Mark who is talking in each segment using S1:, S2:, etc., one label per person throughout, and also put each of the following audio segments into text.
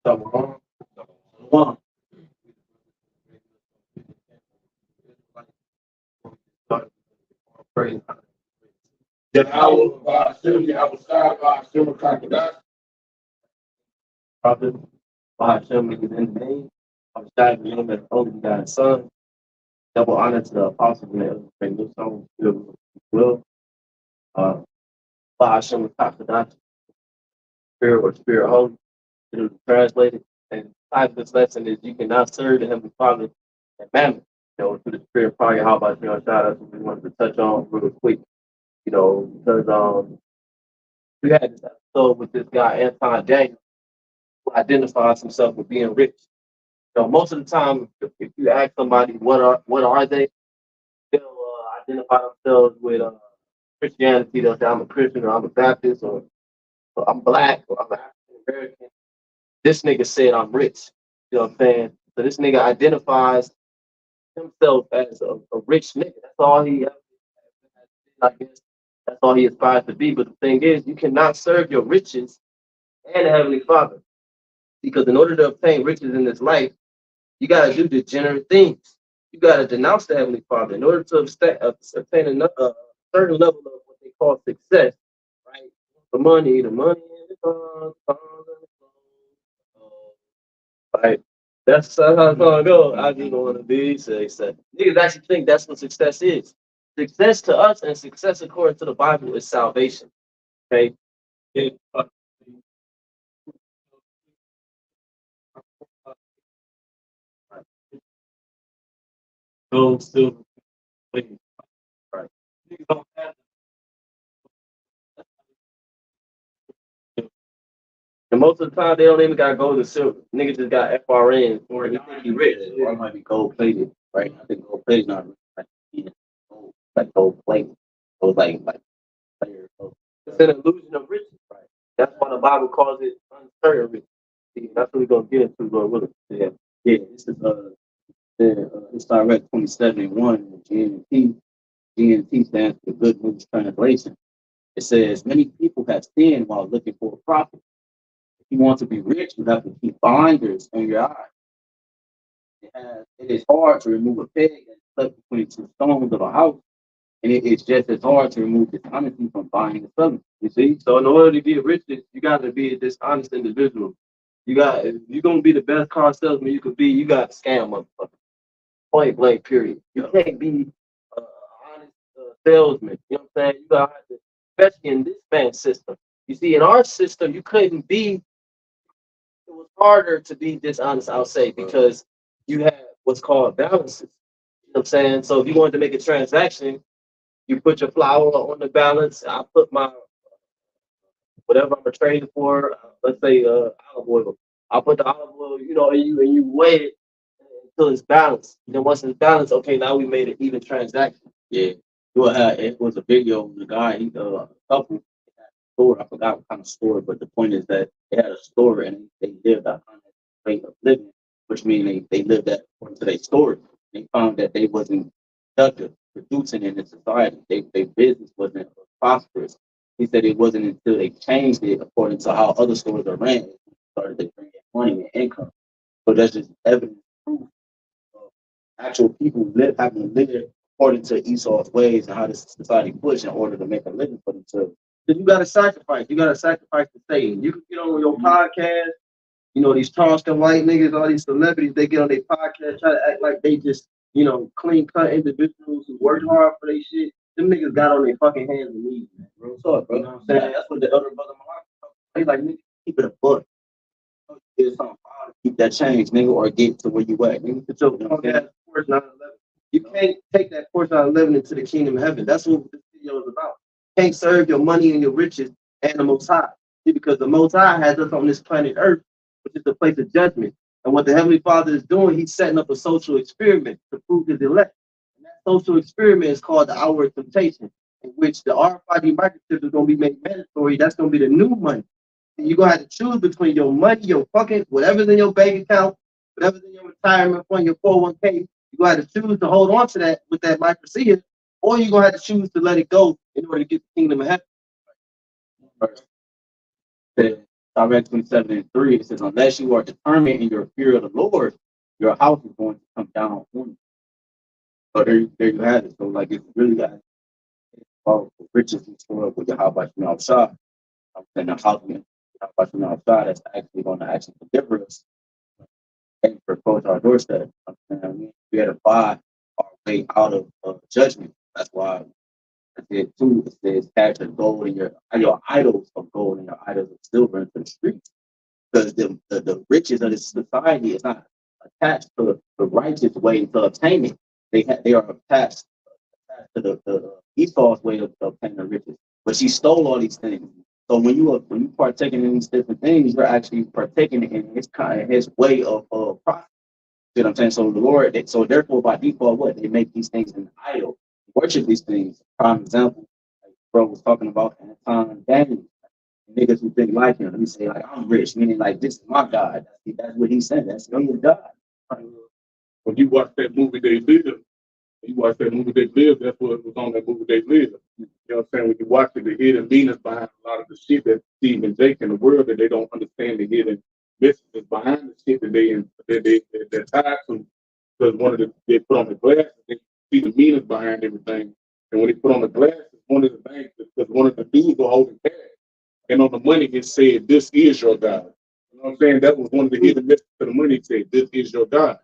S1: Shalom. Shalom. Praise
S2: Yahawah, BAHASHAM, YAHAWASHI, BAHASHAM, HAQADASH.
S1: Prophet. BAHASHAM is in the name. BAHASHAM is the only God's son. Double honor to the apostles and the elders. Bring this song to will. BAHASHAM is HAQADASH. Spirit or Spirit Holy. It is translated. And the title of this lesson is You Cannot Serve the Heavenly Father and Mammon. Through the Spirit of Prayer, how about you on shout out what we wanted to touch on real quick. Because we had this episode with this guy, Anton Daniel, who identifies himself with being rich. Most of the time, if you ask somebody what are they, they'll identify themselves with Christianity. They'll say, I'm a Christian, or I'm a Baptist, or I'm black, or I'm African American. This nigga said I'm rich. You know what I'm saying? So this nigga identifies himself as a rich nigga. That's all he, I guess, that's all he aspires to be. But the thing is, you cannot serve your riches and the Heavenly Father. Because in order to obtain riches in this life, you got to do degenerate things. You got to denounce the Heavenly Father. In order to obtain a certain level of what they call success, right? The money and the cars, right? That's how it's gonna go. I just want to be success. Niggas actually think that's what success is. Success to us and success according to the Bible is salvation. Okay. Go still, right? Niggas don't have And most of the time, they don't even got gold and silver. Niggas just got FRN or they think he rich. Or it might be gold plated, right? I think gold plated not like gold, like gold plated. So it's like player. So it's an illusion of riches, right? That's why the Bible calls it uncertain riches. See, that's what we're gonna get into, Lord willing. Yeah, yeah. This is it's direct 27:1 GNT. GNT stands for Good News Translation. It says many people have sinned while looking for a profit. If you want to be rich, you have to keep blinders on your eyes. It is hard to remove a peg that's stuck between two stones of a house, and it is just as hard to remove dishonesty from buying and selling. You see? So in order to get rich, you got to be a dishonest individual. If you're gonna be the best car salesman you could be, you got to scam motherfucker. Point blank, period. You can't be an honest salesman. You know what I'm saying? You got to, especially in this bank system. You see, in our system, you couldn't be it was harder to be dishonest, I'll say, because you have what's called balances. You know what I'm saying? So if you wanted to make a transaction, you put your flour on the balance. I put my whatever I'm trading for, let's say olive oil. I'll put the olive oil, and you weigh it until it's balanced. And then once it's balanced, okay, now we made an even transaction. Yeah. It was a video. The guy, a couple store. I forgot what kind of store, but the point is that they had a store and they lived a honest way of living, which means they lived that according to their story. They found that they wasn't productive, producing in the society. Their business wasn't prosperous. He said it wasn't until they changed it according to how other stores are ran, they started to bring in money and income. So that's just evidence proof of actual people having to live according to Esau's ways and how this society pushed in order to make a living for themselves. You got to sacrifice. You got to sacrifice to stay. You can get on your podcast. These Charleston white niggas, all these celebrities, they get on their podcast, try to act like they just, clean cut individuals who work hard for their shit. Them niggas got on their fucking hands and knees, man. Real talk, bro. You know what I'm saying? That's what the other brother Malak, he's like, nigga, keep it a buck. Get something to keep that change, nigga, or get to where you at. Nigga, put your Porsche 911. You can't take that Porsche 911 into the kingdom of heaven. That's what this video is about. You can't serve your money and your riches and the Most High. See, because the Most High has us on this planet Earth, which is the place of judgment. And what the Heavenly Father is doing, he's setting up a social experiment to prove his elect. And that social experiment is called the hour of temptation, in which the RFID microchip is going to be made mandatory. That's going to be the new money. And you're going to have to choose between your money, your fucking, whatever's in your bank account, whatever's in your retirement fund, your 401k. You're going to have to choose to hold on to that with that microcia, or you're going to have to choose to let it go in order to get the kingdom of heaven. Proverbs 27:3, it says, unless you are determined in your fear of the Lord, your house is going to come down on you. So there you have it. So like it's really got all the riches in store with YAHAWASHI. I'm saying the house with YAHAWASHI that's actually going to actually deliver us and approach our doorstep. I'm saying we had to buy our way out of judgment. That's why I said too, it says capture gold in your idols of gold and your idols of silver into the streets. Because the riches of this society is not attached to the righteous way to obtain it. They are attached to the Esau's way of obtaining the riches. But she stole all these things. So when you partaking in these different things, you're actually partaking in his way of profit. You know what I'm saying? So the Lord, so therefore by default, what they make these things an idol, worship these things. Prime example, like bro was talking about Anton Daniel. Niggas who think like him, he say like I'm rich, meaning like this is my God. That's what he said. That's your God.
S2: When you watch that movie They Live, that's what was on that movie They Live. You know what I'm saying? When you watch it, the hidden meanings behind a lot of the shit that Steve and Jake in the world that they don't understand the hidden messages behind the shit that they're tied to. Because they put on the glasses, they see the meanings behind everything. And when they put on the glasses, one of the things because one of the dudes were holding cash. And on the money, it said, "This is your God." You know what I'm saying? That was one of the hidden messages to the money. It said, "This is your God."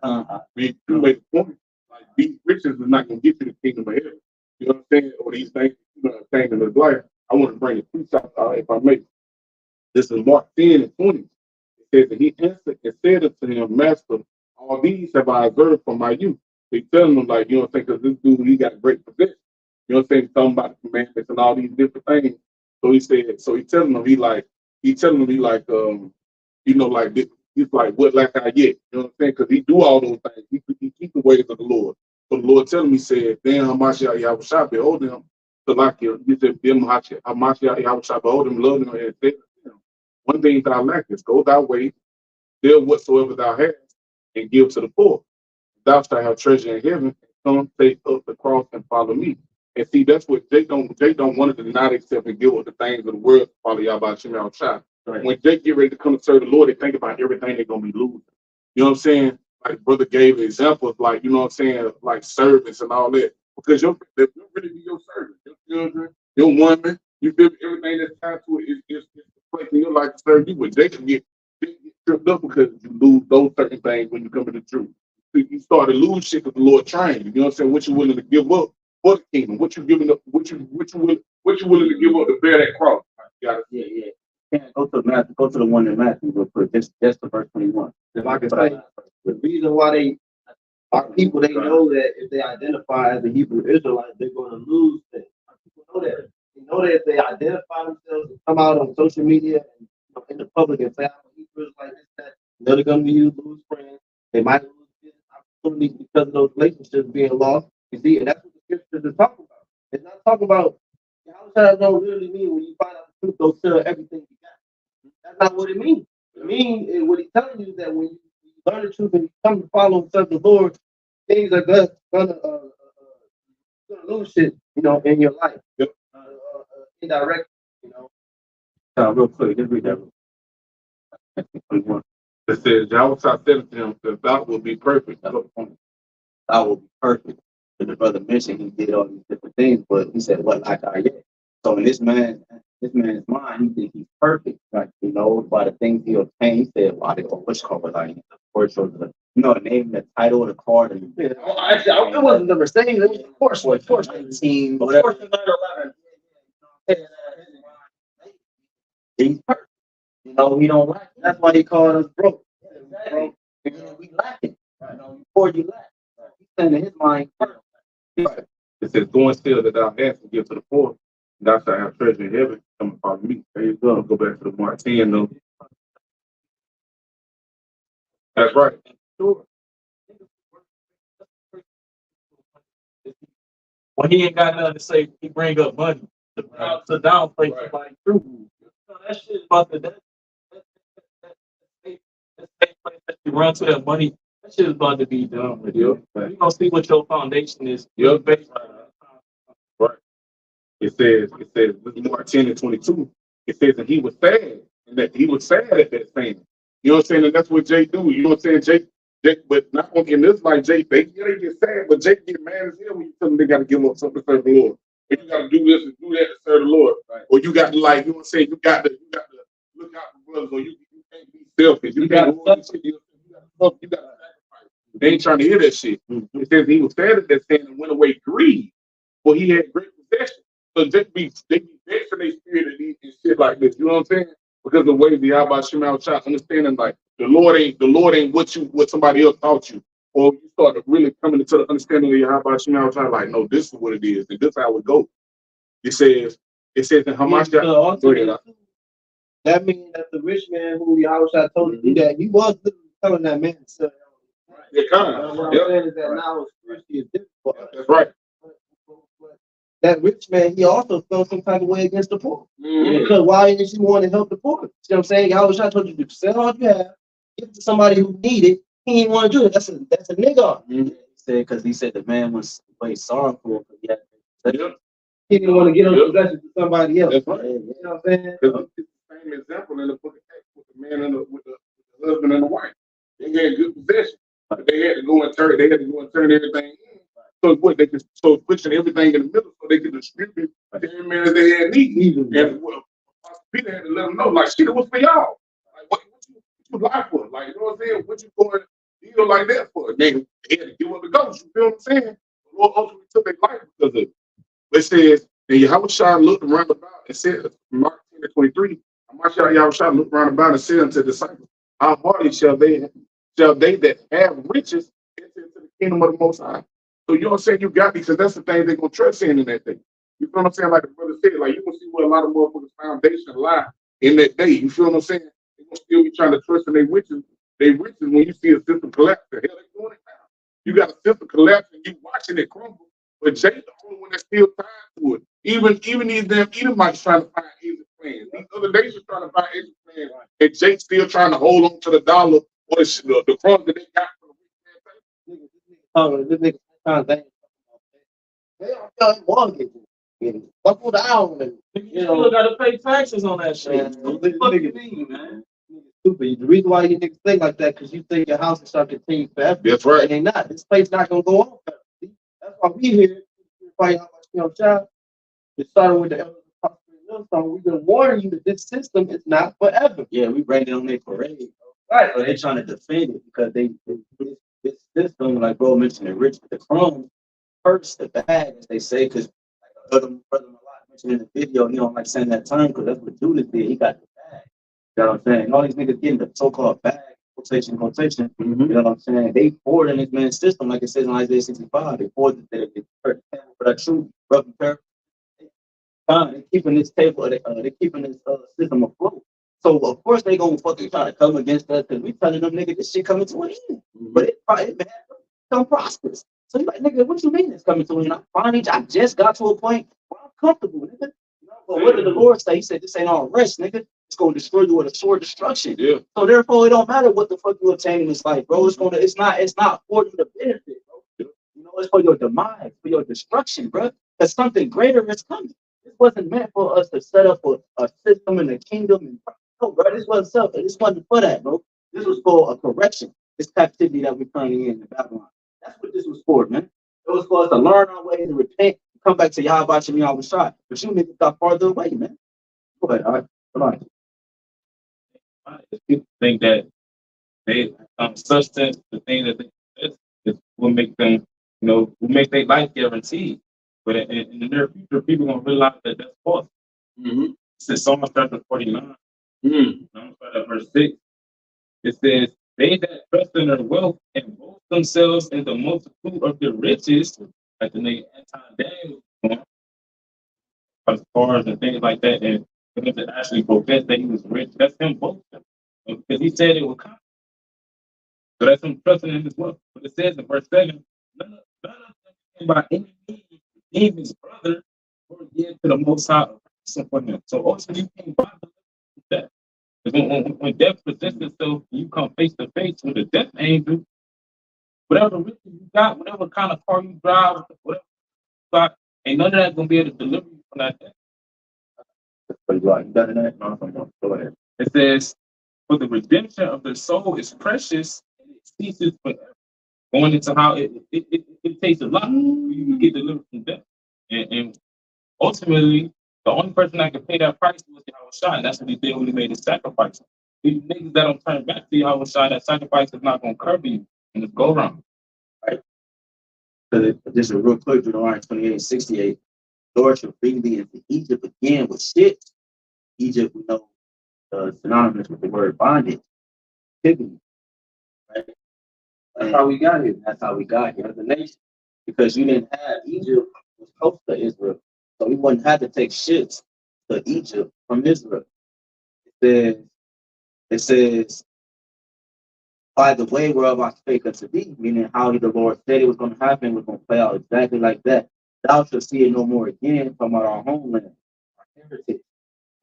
S2: You make the point. Like these riches is not going to get you the kingdom of heaven. You know what I'm saying? Or these things, things in his life. I want to bring it two shots out if I may. This is Mark 10:20. It says that he answered and said unto him, "Master, all these have I observed from my youth." They telling him like, you know what I'm saying? Because this dude, he got great possession. You know what I'm saying? Talking about the commandments and all these different things. So he said, so he telling him, like, like this, he's like, what lack I get? You know what I'm saying? Because he do all those things. He keep the ways of the Lord. So the Lord telling me, said, then Hamashiach Yahushua behold him. So like he said, then Hamashiach Yahushua behold him, love him, and said, one thing that I lack is go thy way, sell whatsoever thou hast, and give to the poor. Thou shalt have treasure in heaven. Come take up the cross and follow me. And see, that's what they don't want to deny themselves and give up the things of the world to follow YAHWASHI Yahushua. Right. When they get ready to come to serve the Lord, they think about everything they're gonna be losing. You know what I'm saying? Like brother gave examples, like you know what I'm saying, like servants and all that. Because they'll really be your servant, your children, your woman. You feel everything that's tied to it is the place in your life to serve you. But they can get tripped up because you lose those certain things when you come to the truth. You start to lose shit because the Lord trying you. You know what I'm saying? What you willing to give up for the kingdom? What you giving up? What you willing to give up to bear that cross?
S1: Yeah. Go to the one in Matthew real quick. Just the verse 21.
S3: Like I say, the reason why our people, they know that if they identify as a Hebrew Israelite, they're going to lose things. People know that. They know that if they identify themselves and come out on social media and in the public and say, I'm a Hebrew Israelite, they're going to lose friends. They might lose business opportunities because of those relationships being lost. You see, and that's what the scriptures are talking about. It's not talking about how does that literally mean when you find out the truth, go sell everything you got. That's not what it means. It means what he's telling you is that when you learn the truth and you come to follow and serve the Lord, things are gonna lose shit, in your life.
S2: Yep.
S3: Indirect,
S1: Real quick, just read that.
S2: It says, Yahweh said to him, that thou will be perfect.
S1: I will be perfect. And the brother mentioned he did all these different things, but he said, what like I get? So in this man's mind, he thinks he's perfect, like by the things he obtained. He said, why they what's called like of course, the name, the title of the card, and
S3: actually, it wasn't the Mercedes, it was the Porsche.
S1: Of course, 19, whatever. He's perfect. He don't lack. That's why he called us broke. Broke. We lack it. Before you lack. He's saying in his mind, perfect.
S2: Right. It says, go and sell that thou hast and give to the poor. Thou shalt have treasure in heaven. Come and follow me. There you go. Go back to the Mark 10 though. That's right.
S1: Sure. When he ain't got nothing to say, he bring up money to downplay somebody through. That shit about that place that you run to that money. That shit is about to be done with you. You gonna see what your foundation is.
S2: Right. It says, Mark 10:22. It says that he was sad And that he was sad at that saying. You know what I'm saying? And that's what Jake do. You know what I'm saying? Jake, but not only in this life, Jake, they get sad, but Jake get mad as hell when you tell them they got to give up something to serve the Lord. Or you got to do this and do that to serve the Lord. Right. Or you got to, like, you know what I'm saying? You got to look out for brothers, or you can't be selfish. You can't hold this shit. You got to sacrifice. They ain't trying to hear that shit. It says he was sad at that saying and went away grieved, for he had great possession. So they be vexing their spirit and shit like this. You know what I'm saying? Because of the way the YAHWASHI understanding, like the Lord ain't what somebody else taught you. Or you start really coming into the understanding of YAHWASHI, like, no, this is what it is, and this is how it goes. It says in HAMASHI.
S3: That means that the rich man who YAHWASHI told you that he was telling that man to sell.
S2: Yeah, kind of.
S3: What I'm saying is that now spiritually is difficult.
S2: That's right.
S3: That rich man, he also felt some type of way against the poor. Because why didn't you want to help the poor? You know what I'm saying? YAHWASHI told you to sell all you have, give it to somebody who need it. He didn't want to do it. That's a nigga.
S1: He said, because he said the man was way sorrowful.
S3: He didn't want to get on possession to somebody else.
S2: That's right.
S3: You know what I'm saying?
S2: Because it's the same example in the book of Acts with the man and with the husband and the wife. They had good possession. But they had to go and turn everything in. So what they could pushing everything in the middle so they could distribute every man that they had need. And Peter had to let them know, like, shit, it was for y'all. Like, what you lie for? Like, you know what I'm saying? What you going to deal like that for? They had to give up the ghost. You feel what I'm saying? The Lord ultimately took their life because of it. It says, and YAHWASHI looked around about and said, Mark 10:23, YAHWASHI looked around about and said unto the disciples, how hardly shall they that have riches enter into the kingdom of the Most High? So you know what I'm saying? You got me, because that's the thing they're going to trust in that day. You feel what I'm saying? Like the brother said, like you can see where a lot of motherfuckers' foundation lie in that day. You feel what I'm saying? They're going to still be trying to trust in their riches when you see a system collapse. The hell they doing it now? You got a system collapse and you watching it crumble. But Jake the only one that's still tied to it. Even these damn Edomites trying to find exit plans. These other nations trying to find exit plans. And Jake still trying to hold on to the dollar or the crumbs that they got from the rich man.
S3: This nigga they don't mortgage. Buckle down and
S1: You still gotta pay taxes on that shit.
S3: Man,
S1: What do you mean, man?
S3: Stupid. The reason why you niggas think like that because you think your house is going to continue forever.
S2: That's right.
S3: And they not. This place not gonna go on forever. See? That's why we here. It started with the elders of Millstone. We've been warning you that this system is not forever.
S1: Yeah, we rained on their parade.
S3: Right.
S1: So they trying to defend it because this system, like bro mentioned, it rich with the crumbs, hurts the bag, as they say, because like brother Malak mentioned in the video, he don't like saying that term because that's what Judas did. He got the bag. You know what I'm saying? All these niggas getting the so-called bag, quotation. You know what I'm saying? They poured in this man's system, like it says in Isaiah 65. They poured the for that truth, rough and fair. They're keeping this table, they're keeping this system afloat. So of course they gonna fucking try to come against us because we telling them nigga this shit coming to an end. But it probably become prosperous. So you like, nigga, what you mean it's coming to an end? I just got to a point where I'm comfortable, nigga. You know, but what did the Lord say? He said this ain't all rest, nigga. It's gonna destroy you with a sword destruction. Yeah. So therefore it don't matter what the fuck you obtain in this life, bro. It's not for you to benefit, bro. You know, it's for your demise, for your destruction, bro. Because something greater is coming. This wasn't meant for us to set up a system in the kingdom. And no, bro, this wasn't for that, bro. This was for a correction. This captivity that we're currently in Babylon. That's what this was for, man. It was for us to learn our way, to repent, come back to YAHWASHI. But you niggas got farther away, man. Go ahead, all right. Come on.
S4: People think that they substance, the thing that is will make them, will make their life guaranteed. But in the near future, people gonna realize that that's false. It's Psalm chapter 49, verse 6. It says, "They that trust in their wealth and boast themselves in the multitude of their riches," like the nigga Daniel, as far as and things like that, and for him to actually profess that he was rich, that's him boasting, because he said it would come. So that's him trusting in his wealth. But it says in verse 7, none of them by any means redeem his brother or give to the Most High for him. So ultimately, you can't buy that. Because when death presents itself, you come face to face with a death angel. Whatever riches you got, whatever kind of car you drive, whatever you got, ain't none of that gonna be able to deliver you from that death.
S1: You done that? No, go ahead.
S4: It says, for the redemption of the soul is precious and it ceases forever. Going into how it takes a lot for you to get delivered from death. And ultimately, the only person that could pay that price was Yahawashi. That's what he did when he made his sacrifice. These niggas that don't turn back to Yahawashi, that sacrifice is not going to cover you in this go round.
S1: Right? So this is real quick, Deuteronomy 28:68. Lord shall bring thee into Egypt again with ships. Egypt, we know, synonymous with the word bondage, typically, right? That's how we got here. That's how we got here as a nation. Because you didn't have Egypt was close to Israel. So we wouldn't have to take ships to Egypt from Israel. It says, by the way whereof I spake unto thee, meaning how the Lord said it was going to happen, was going to play out exactly like that. Thou shalt see it no more again from our homeland, our heritage,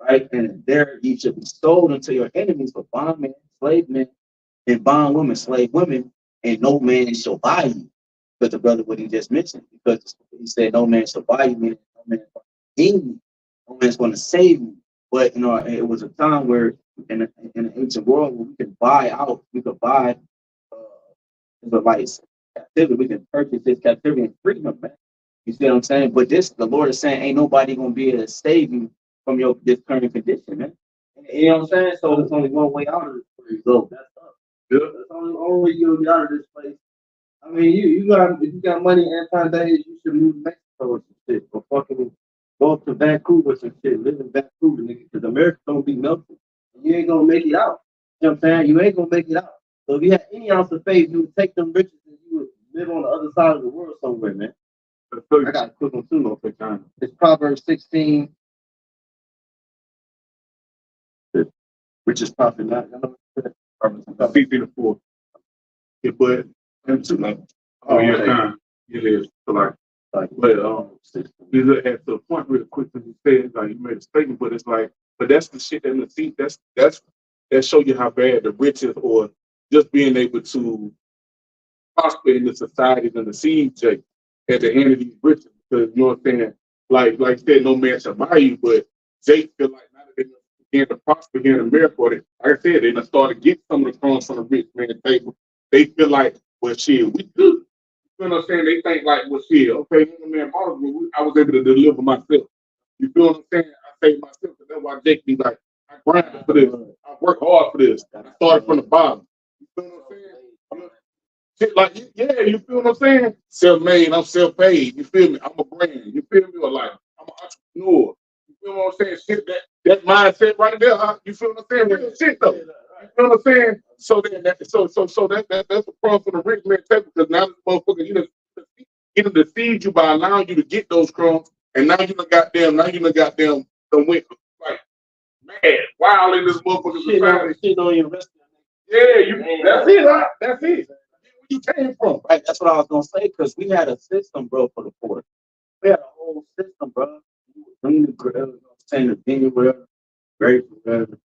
S1: right? And there ye shall be sold unto your enemies for bondmen, slave men, and bondwomen, slave women, and no man shall buy you. Because the brother what he just mentioned, because he said no man shall buy you, meaning no man will redeem you, no man's going to save you. But it was a time where in the ancient world where we could buy out, we could buy Israelites captivity, we can purchase this captivity and freedom, man. You see what I'm saying? But the Lord is saying, ain't nobody gonna be able to save you from this current condition, man. You know what I'm saying? So there's only one way out of this place. So that's up.
S2: Yeah.
S1: That's the only way you're gonna get out of this place. I mean, if you got money and time days, you should move to Mexico or some shit, or fucking go up to Vancouver or some shit, live in Vancouver, nigga, because America don't be melting. You ain't gonna make it out. You know what I'm saying? You ain't gonna make it out. So if you had any ounce of faith, you would take them riches and you would live on the other side of the world somewhere, man. I got a quick one too, no quick time. It's Proverbs 16, which is probably not.
S2: Proverbs 16:4. Yeah, but and to like, your time, it is so like, but you look at the point real quick when you said like you made a statement, but it's like, but that's the shit that see that show you how bad the riches or just being able to prosper in the societies and the siege Jake at the end of these riches. Because you know what I'm saying? Like you said, no man shall buy you, but Jake feel like now that they begin to prosper here in America, like I said, they done started to get some of the crumbs from the rich man's table. They feel like, well, shit, we good. You know what I'm saying? They think like, well, shit, okay, man, I was able to deliver myself. You feel what I'm saying? I saved myself, because that's why Jake be like, I grinded for this. I work hard for this. I started from the bottom. You feel what I'm saying? Shit, like, yeah, you feel what I'm saying? Self-made, I'm self-paid. You feel me? I'm a brand. You feel me? Or like, I'm an entrepreneur. You feel what I'm saying? Shit, that mindset right there, huh? You feel what I'm saying? Real shit though. You know what I'm saying? So then that's the problem for the rich man table, because now this motherfucker, he done deceived you by allowing you to get those crumbs, and now you done goddamn done went like mad, wild in this motherfucker's society.
S1: Shit on your rest.
S2: Yeah, that's it, huh? That's it. Where you came from?
S1: Right, that's what I was gonna say, because we had a system, bro, for the poor. We had a whole system, bro. You would bring the grill, you know what I'm saying, the vineyard, whatever, grape, whatever.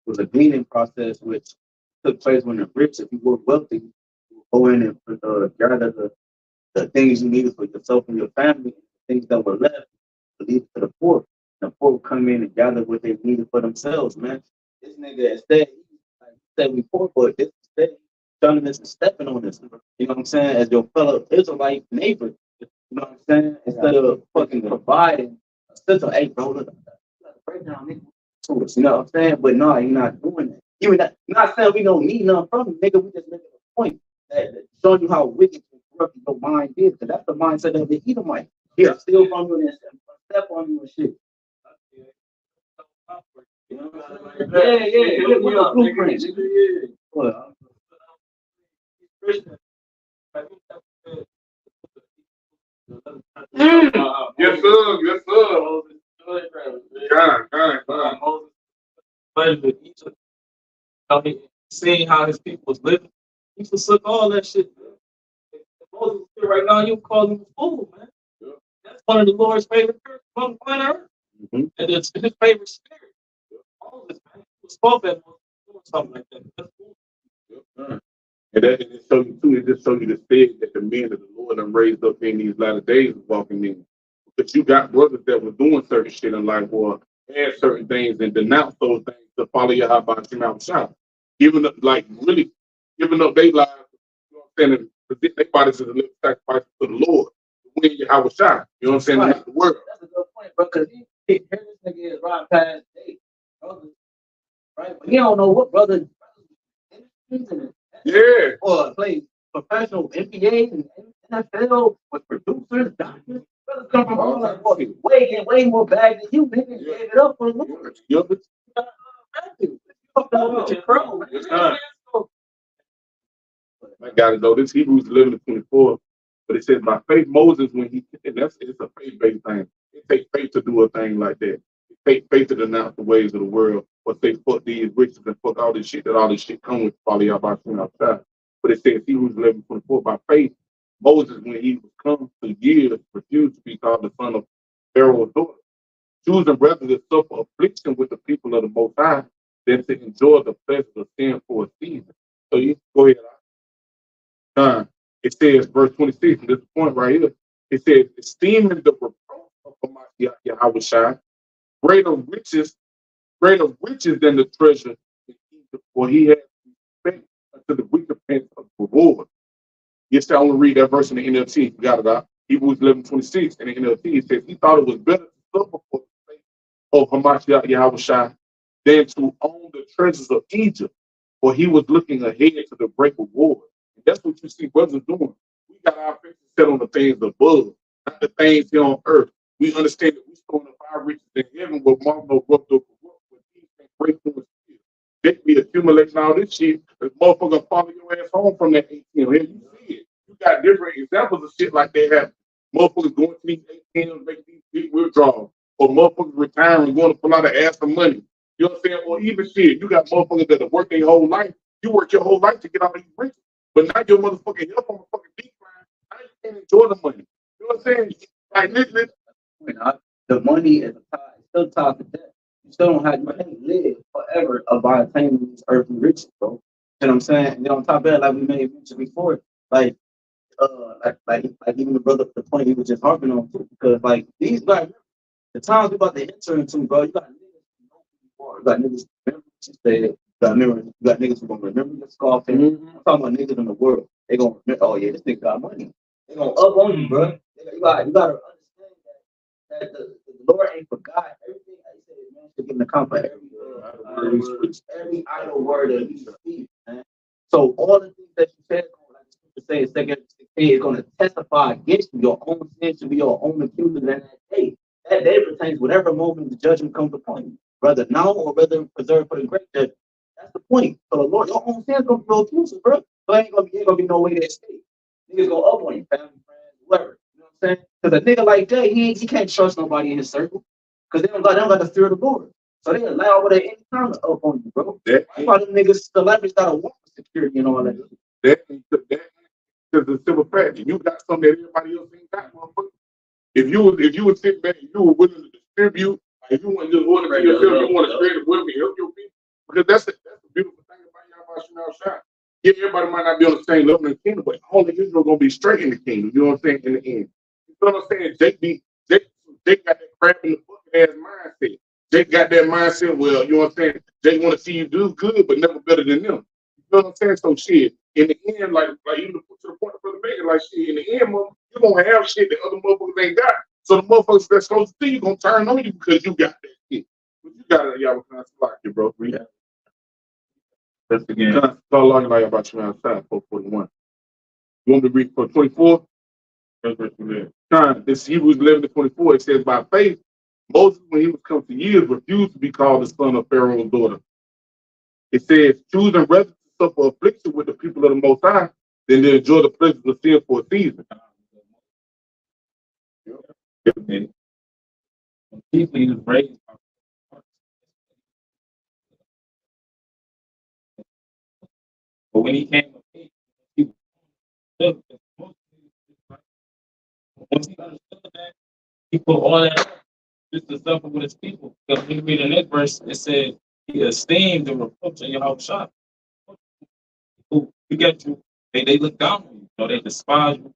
S1: It was a gleaning process which took place when the rich, if you were wealthy, you would go in and gather the things you needed for yourself and your family, and the things that were left, to leave to the poor. The poor would come in and gather what they needed for themselves, man. This nigga instead, like you said, we poor, but this instead, telling this and stepping on this. You know what I'm saying? As your fellow Israelite neighbor. You know what I'm saying? Instead of fucking providing a system, hey, bro, look, you gotta break down, nigga. To us, you know what I'm saying? But no, you're not doing that. Even that, not saying we don't need nothing from you, nigga. We just making a point that showing you how wicked and corrupt your mind is. Because that's the mindset of the Edomite. He'll steal from you and step on you and shit. You know what I'm saying? Yeah. Look at blueprint. Yeah. What?
S2: Yes, sir. Yes, sir.
S4: Seeing how his people was living, he used to suck all that shit. Moses right now, you call him a fool, man. Yeah. That's one of the Lord's favorite spirits on planet Earth. And it's his favorite spirit. Moses, man, he was spoke that doing something like that. That's cool.
S2: Yeah. And that just show you too. It just show you the stage that the men of the Lord have raised up in these latter days walking in. But you got brothers that were doing certain shit in life or had certain things and denounce those things to follow Yahawashi, giving up, like really giving up their lives, you know what I'm saying, and present their bodies as a living sacrifice to the Lord to win Yahawashi. You know what I'm saying?
S1: Right.
S2: Not the world.
S1: That's a good point, bro. Because here this nigga is riding past day, brother, right? But he don't know what brother.
S2: Yeah.
S1: Or play professional NBA and NFL with producers, doctors. Brothers come from all that way more bag than you, nigga. You gave it up for the Lord.
S2: Yup. I gotta know this Hebrews 11:24, but it says by faith Moses when he, and it's a faith-based thing. It takes faith to do a thing like that. It takes faith to denounce the ways of the world, or say fuck these riches and fuck all this shit come with probably outside. But it says Hebrews 11:24, by faith Moses when he was come to years refused to be called the son of Pharaoh's daughter, choosing rather to suffer affliction with the people of the Most High than to enjoy the pleasure of sin for a season. So you go ahead. It says, verse 26, and this point right here, it says, esteeming the reproach of Yahawashi greater riches than the treasure in Egypt, for he has respect unto the recompense of the reward. Yes, I want to read that verse in the NLT. Forgot about Hebrews 11:26 in the NLT. It says, he thought it was better to suffer for the sake of Yahawashi than to own the treasures of Egypt, for he was looking ahead to the great reward. That's what you see brothers doing. We got our faces set on the things above, not the things here on earth. We understand that we're storing up our riches in heaven where mom no corrupt or corrupt, where these can break through and steal. They be accumulating all this shit. The motherfucker follow your ass home from that ATM. Here you see it. You got different examples of shit like that happen. Motherfuckers going to these ATMs, making these big withdrawals, or motherfuckers retiring, going to pull out and ask for money. You know what I'm saying? Or even shit, you got motherfuckers that have worked their whole life. You work your whole life to get out of these riches. But now your motherfucking health on the fucking decline. Now you can't enjoy the money. You know what I'm saying? Like this.
S1: The money is still tied to death. You still don't have, you can't live forever by attaining these earthly riches, bro. You know what I'm saying? And then on top of that, like we may have mentioned before, like even the brother, the point he was just harping on too, because like these like the times we about to enter into, bro, you got niggas who know who you are. You got niggas remember what you said. You got niggas who gonna remember your scarf. I'm talking about niggas in the world. They gonna remember, oh yeah, this nigga got money. They gonna up on you, bro. You gotta understand that the Lord ain't forgot everything I said, man, to give him the comfort every idle word that he speaks, man. So all the things that you said, like the scripture says, is gonna testify against you. Your own sin should be your own accuser in that day. That day pertains whatever moment the judgment comes upon you, whether now or whether preserved for the great judgment. That's the point. So the Lord, your own sin is gonna be your accuser, bro. So ain't gonna be no way to escape. Niggas go up on you, family, friends, whoever. You know what I'm saying? Because a nigga like Jay, he can't trust nobody in his circle. Because they don't got the fear of the Lord. So they allow what they any time to up on you, bro. That's why them niggas, celebrities gotta walk with security and all that.
S2: That is the simple fact. You got something that everybody else ain't got, motherfucker. If you would sit back and you were willing to distribute, like you want to just order for yourself, you want to spread it with me, help your people. Because that's the beautiful thing about Yahawashi. Yeah, everybody might not be on the same level in the kingdom, but all of Israel gonna be straight in the kingdom. You know what I'm saying? In the end, you know what I'm saying? Jake got that crap in the fucking ass mindset. Jake got that mindset. Well, you know what I'm saying? Jake want to see you do good, but never better than them. You know what I'm saying? So shit. In the end, like even to the point of Brother Megan, like shit. In the end, you gonna have shit that other motherfuckers ain't got. So the motherfuckers that's close to you gonna turn on you because you got that shit. But you got it, y'all kind of like it, bro. Yeah. That's the game. Start learning about you outside, 441. You want me to read for 24? This Hebrews 11:24. It says, by faith, Moses, when he was come to years, refused to be called the son of Pharaoh's daughter. It says, choosing rather to suffer affliction with the people of the Most High than to enjoy the pleasures of sin for a season.
S4: People is raised. But when he came, once he understood that, he put all that up just to suffer with his people. Because when you read in that verse, it said he esteemed the reproach of Yahawashi. Who you get you, they look down on you, they despise you.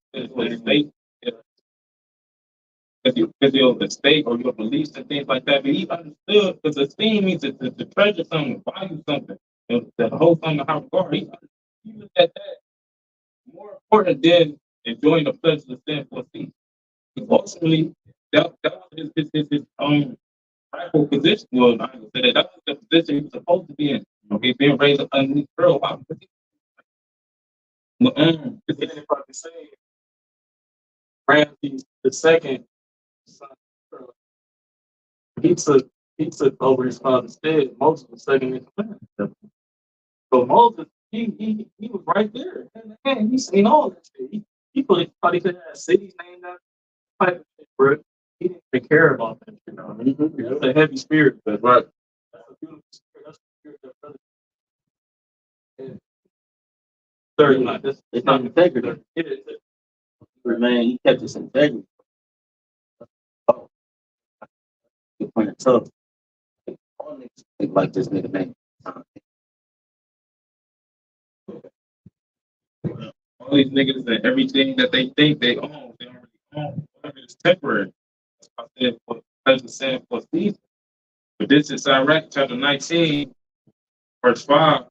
S4: They because your mistake or your beliefs and things like that. But he understood because esteem means to treasure something, value something, the whole thing of how regard. He looked at that more important than enjoying the pleasure of sin for sin. Because ultimately, that was his rightful position. Well, I would say that was the position he was supposed to be in. Okay, being raised up underneath Pharaoh.
S1: If I could say, Ramsey the second son, he took over his father's stead. Moses was second in command. So Moses, he was right there. And he seen all that shit. He probably could have cities named after type of shit, bro. He didn't even care about that shit. It's a heavy spirit, but
S2: Right.
S1: that's a beautiful spirit. That's a spirit that brother. And third, like this, it's not integrity. It is. Man, he kept his integrity. Oh, you're playing tough. All niggas think like this nigga name.
S4: All these niggas and everything that they think they own, they don't really own. It's temporary. That's why I said for pleasure sin for season. But this is Iraq chapter 19, verse 5.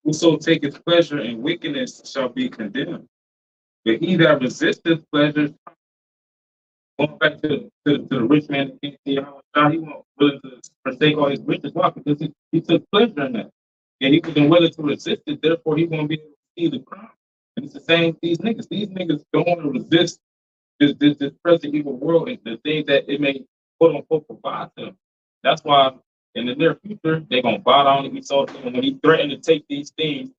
S4: Whoso taketh pleasure in wickedness shall be condemned. But he that resisteth pleasure, going back to the rich man that came to Yahweh, he wasn't willing to forsake all his riches. Why? Because he took pleasure in that. And he wasn't willing to resist it, therefore he won't be able to see the crown. And it's the same with these niggas. These niggas don't want to resist this present evil world and the things that it may quote unquote provide to them. That's why in the near future they're gonna bow down and be salty. And when he threatened to take these things,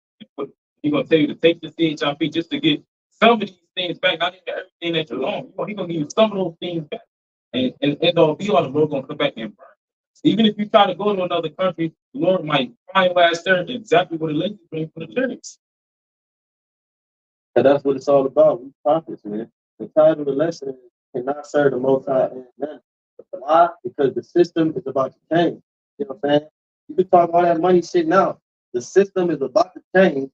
S4: he's gonna tell you to take the CHIP just to get some of these things back, not even everything that you own. He's gonna give you some of those things back. And end all be all, the Lord gonna come back and burn. Even if you try to go to another country, the Lord might find last there exactly what it lays bring for the lyrics.
S1: And that's what it's all about. We prophets, man. The title of the lesson is cannot serve the Most High and none. Why? Because the system is about to change. You know what I'm saying? You can talk all that money shit now. The system is about to change,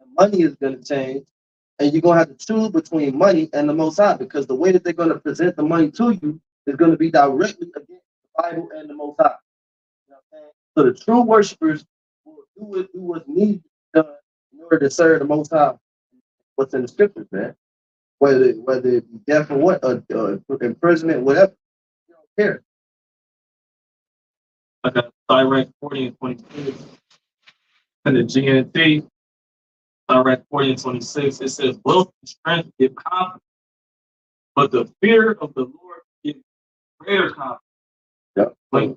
S1: and money is going to change, and you're going to have to choose between money and the Most High, because the way that they're going to present the money to you is going to be directly against the Bible and the Most High. You know what I'm saying? So the true worshipers will do what needs to be done in order to serve the Most High. What's in the scriptures, man? Whether it be death or what, imprisonment, whatever, you don't care. I got Direct 40 and 26 and the GNT. Direct 40 and 26. It says, wealth and strength give confidence, but the fear of the Lord gives greater confidence. Yep. Like,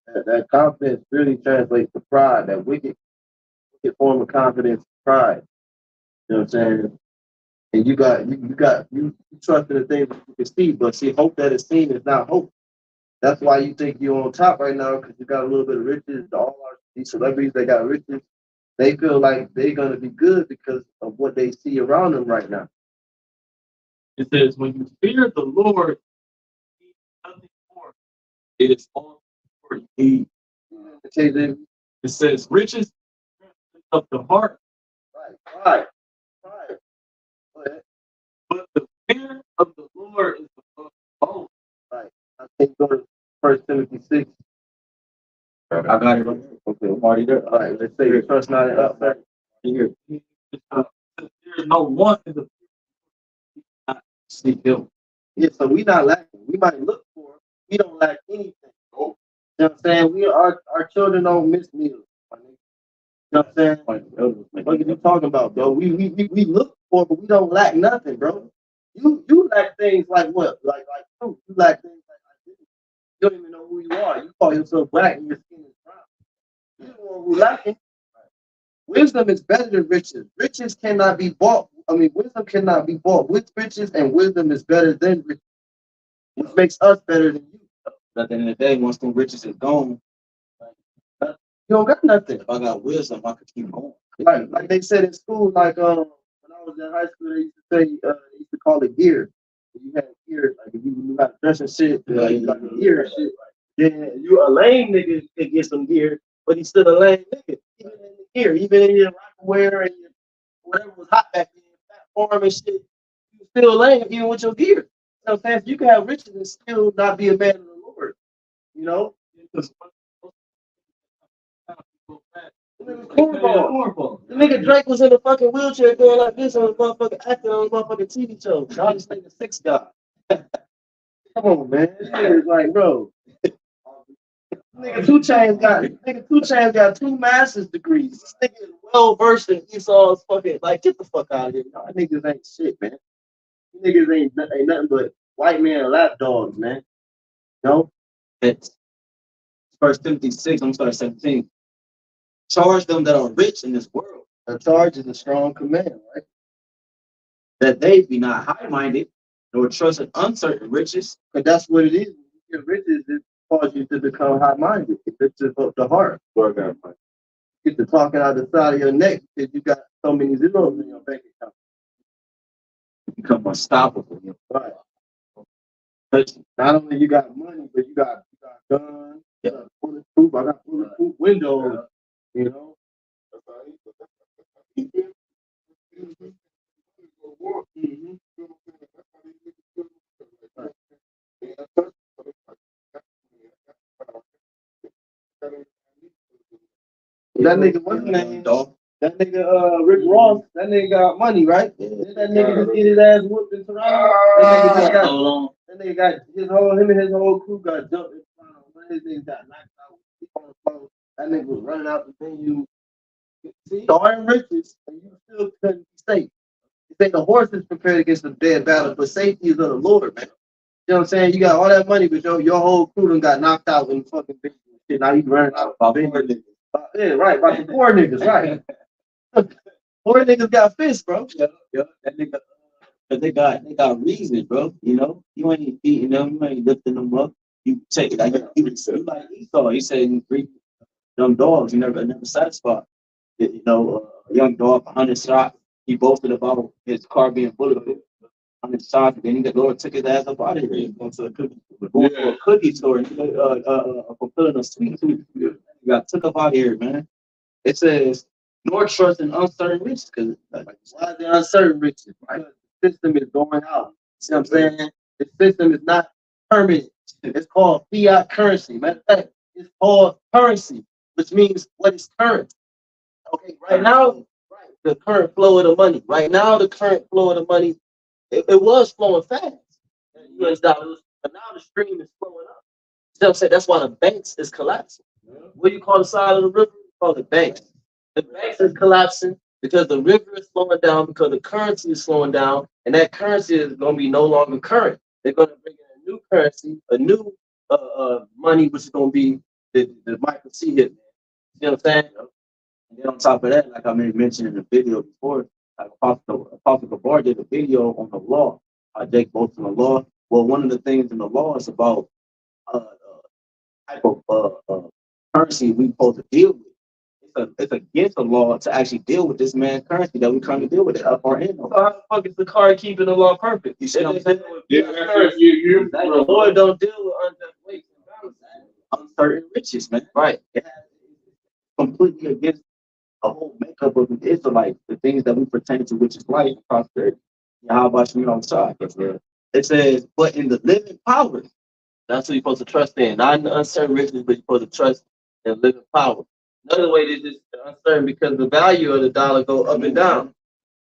S1: that confidence really translates to pride. That wicked form of confidence, pride. You know what I'm saying? And you trust in the things that you can see, but see, hope that is seen is not hope. That's why you think you're on top right now, because you got a little bit of riches. These celebrities, they got riches. They feel like they're going to be good because of what they see around them right now. It says, when you fear the Lord, nothing more. It is all for you. It says, riches of the heart. Right. But the fear of the Lord is above all. Right. I think go to 1 Timothy 6. I got it right here. Okay, I'm already there. All right, let's say your trust not in us. Here. There is no one in the not seek him. Yeah, so we not lacking. We might look for it. We don't lack anything. Oh. You know what I'm saying? Our children don't miss meals. You know what I'm saying? What are you talking about, bro? We look for it, but we don't lack nothing, bro. You lack things like what? Like truth. You lack things like identity. You don't even know who you are. You call yourself black and your skin is brown. You don't know who lacking. Wisdom is better than riches. Riches cannot be bought. Wisdom cannot be bought with riches, and wisdom is better than riches. Which makes us better than you. But at the end of the day, once the riches is gone, you don't got nothing. If I got wisdom, I could keep going. Like they said in school, like when I was in high school, they used to say, they used to call it gear. If you had gear, like if you knew how to dress and shit, like you got the gear and shit. Then you a lame nigga could get some gear, but he's still a lame nigga. Even in the gear, even in your wear and your, whatever was hot back then, platform and shit, you still lame even with your gear.
S3: I'm saying? You can have riches and still not be a man of the Lord. You know? Cornball. The nigga Drake was in a fucking wheelchair going like this on a motherfucking acting on a motherfucking TV show. Now this nigga 6 guy. Come on, man. This nigga's like, bro. Nigga 2 Chainz got 2 master's degrees. This nigga is well versed in Esau's fucking like get the fuck out of here. Y'all niggas ain't shit, man. You niggas ain't nothing but white man lapdogs, man. No?
S1: It's 1 Timothy 6, I'm sorry, 17. Charge them that are rich in this world.
S3: A charge is a strong command, right?
S1: That they be not high-minded, nor trust in uncertain riches.
S3: Because that's what it is. When you get riches, it causes you to become high-minded. It lifts up the heart. You get to talking out the side of your neck because you got so many zeros in your bank account.
S1: You become unstoppable. You know?
S3: Right. But not only you got money, but you got guns, you got bulletproof. I got bulletproof windows. You know? That nigga, what's his name, dog? That nigga, Rick Ross, that nigga got money, right? Didn't that nigga just get his ass whooped in Toronto? That nigga got him and his whole crew got jumped in Toronto. His nigga got knocked out. That nigga was running out the venue. See, starting riches, and you still couldn't be safe. You think the horses prepared against the dead battle, but safety is of the Lord, man. You know what I'm saying? You got all that money, but your whole crew done got knocked out in fucking venue. Shit, now you running out about poor niggas. Yeah, right, about the poor niggas, right. Poor niggas got fists, bro.
S1: Yeah, that nigga, they got reason, bro. You know, you ain't beating them, you ain't lifting them up. You take it like you like Esau. He said, "You breed them dogs, you never satisfied." You know, a young dog, 100 shots. He boasted about his car being bulletproof. 100 shots, and then the Lord took his ass up out of here. He going to a cookie store and fulfilling a sweet tooth. You got took up out of here, man. It says, nor trust in uncertain riches. Because
S3: why is there uncertain riches? Right? The system is going out. See what I'm saying? The system is not permanent. It's called fiat currency. Matter of fact, it's called currency, which means what is current. Okay, right now, the current flow of the money. Right now, the current flow of the money, it was flowing fast. US dollars, but now the stream is flowing up. You know what I'm saying? That's why the banks is collapsing. What do you call the side of the river? You call it banks. The banks is collapsing because the river is slowing down, because the currency is slowing down, and that currency is going to be no longer current. They're going to bring in a new currency, a new money, which is going to be the micro C hit. You know what I'm saying? And then on top of that, like I mentioned in the video before, like Apostle Gabar did a video on the law. Jake both in the law. Well, one of the things in the law is about type of currency we supposed to deal with. It's against the law to actually deal with this man's currency that we come to deal with it up our end. So how the fuck is the card keeping the law perfect? You see what I'm saying? The Lord don't deal with uncertain riches, man. Right. It's completely against the whole makeup of the Israelites, the things that we pertain to, which is life and prosperity. YAHAWASHI on top. It says, but in the living power, that's what you're supposed to trust in. Not in the uncertain riches, but you're supposed to trust in living power. Another way is just uncertain because the value of the dollar go up and down.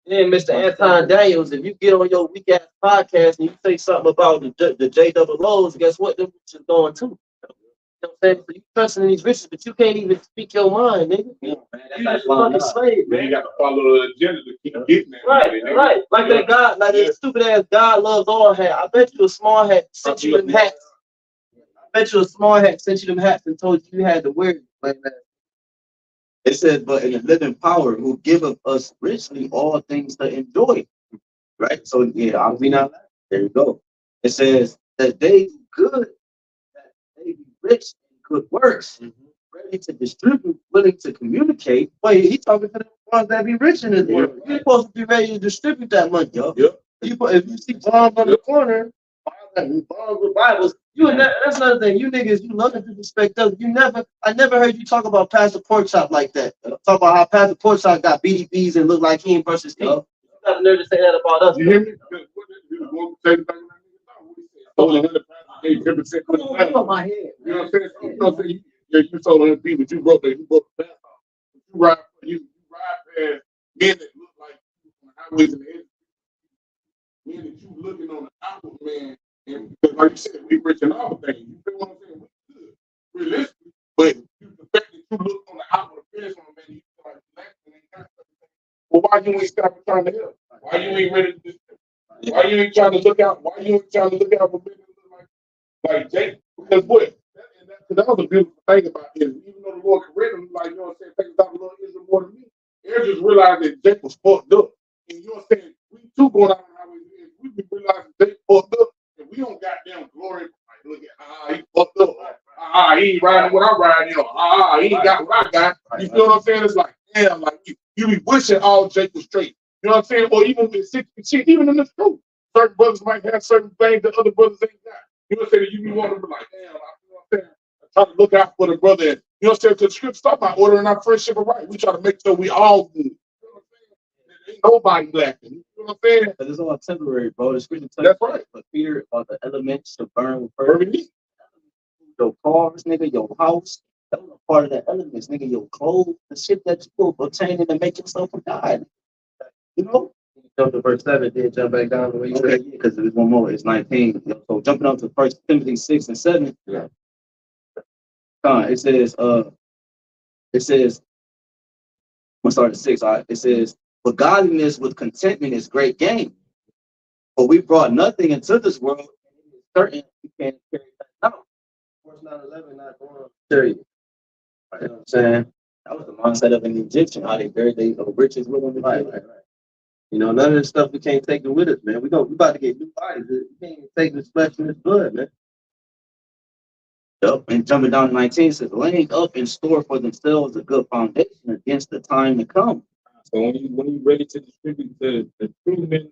S3: Then, Mr. Anton Daniels, if you get on your weak ass podcast and you say something about the JOOs, guess what? Them is going too. You know what I'm saying? So you trusting in these riches, but you can't even speak your mind, nigga. Yeah, man, that's you fucking slave, man.
S2: You got to follow the agenda to keep getting that.
S3: Right. Like that God, like that stupid ass God loves all hat. I bet you a small hat sent you them hats. I bet you a small hat sent you them hats and told you had to wear it like that. It says, but in the living power who giveth us richly all things to enjoy. Right? So yeah, I'll be not there you go. It says that they do good, that they be rich in good works, ready to distribute, willing to communicate. Wait, he's talking to the ones that be rich in this world. You're supposed to be ready to distribute that money, yo. If you see bombs on the corner, bombs with Bibles, that's another thing. You niggas, you love to disrespect us. I never heard you talk about Pastor Porkchop like that. Talk about how Pastor Porkchop got BDBs and look like he ain't brushed his teeth. You got the nerve to say that about us.
S2: You hear me? sold 100 pounds, you gave 10%
S3: Come on, get on my head.
S2: You know what I'm saying? You know what I'm saying? You sold 100 people, but you broke the fast off. You ride past men that look like you on the highways and the edges. Men that you looking on the outward man, and because like you said, we rich in all things. You feel what I'm saying? We good, realistically, but the fact that you look on the outward appearance on a man, you feel like relaxing and got something. Well, why you ain't stopping trying to help? Why you ain't ready to do? Why you ain't trying to look out? Why you ain't trying to look out for men that look like Jake? Because what? That was a beautiful thing about it. Even though the Lord corrected him, like, you know what I'm saying, think about the Lord Israel more than me. Israel just realized that Jake was fucked up. And you know what I'm saying? We too going out on the highway. We be realizing Jake fucked up. And we don't goddamn glory. Like, look at, he fucked up. He ain't riding what I'm riding. You know, he ain't got what I got. You feel what I'm saying? It's like, damn, like, you be wishing all Jake was straight. You know what I'm saying? Or even with 60 shit, even in the truth. Certain brothers might have certain things that other brothers ain't got. You know what I'm saying? You be wanting to be like, damn, you know what I'm saying? Try to look out for the brother. You know what I'm saying? Because the script start by ordering our friendship right. We try to make sure we all good. You know what I'm saying? There ain't nobody lacking. You know what I'm saying?
S1: But it's all temporary, bro. The scripture
S2: That's right.
S1: But fear of the elements to burn with fervent heat. Your cars, nigga, your house, that was a part of the elements, nigga, your clothes, the shit that you obtain to make yourself a god. You know? Jump to verse 7, then jump back down the way you said, because there's one more, it's 19. So jumping up to 1 Timothy 6 and 7, yeah. It says, I'm gonna start at 6. It says, but godliness with contentment is great gain. For we brought nothing into this world, and it is certain we can't carry that out. Verse 9-11, not going to carry it. You know what I'm saying? That was the mindset of an Egyptian, how they buried their riches with them. Right. You know, none of this stuff we can't take it with us, man. We about to get new bodies. We can't even take this flesh and this blood, man. Yep. And jumping down to 19 says, laying up in store for themselves a good foundation against the time to come.
S4: So when you ready to distribute the true men,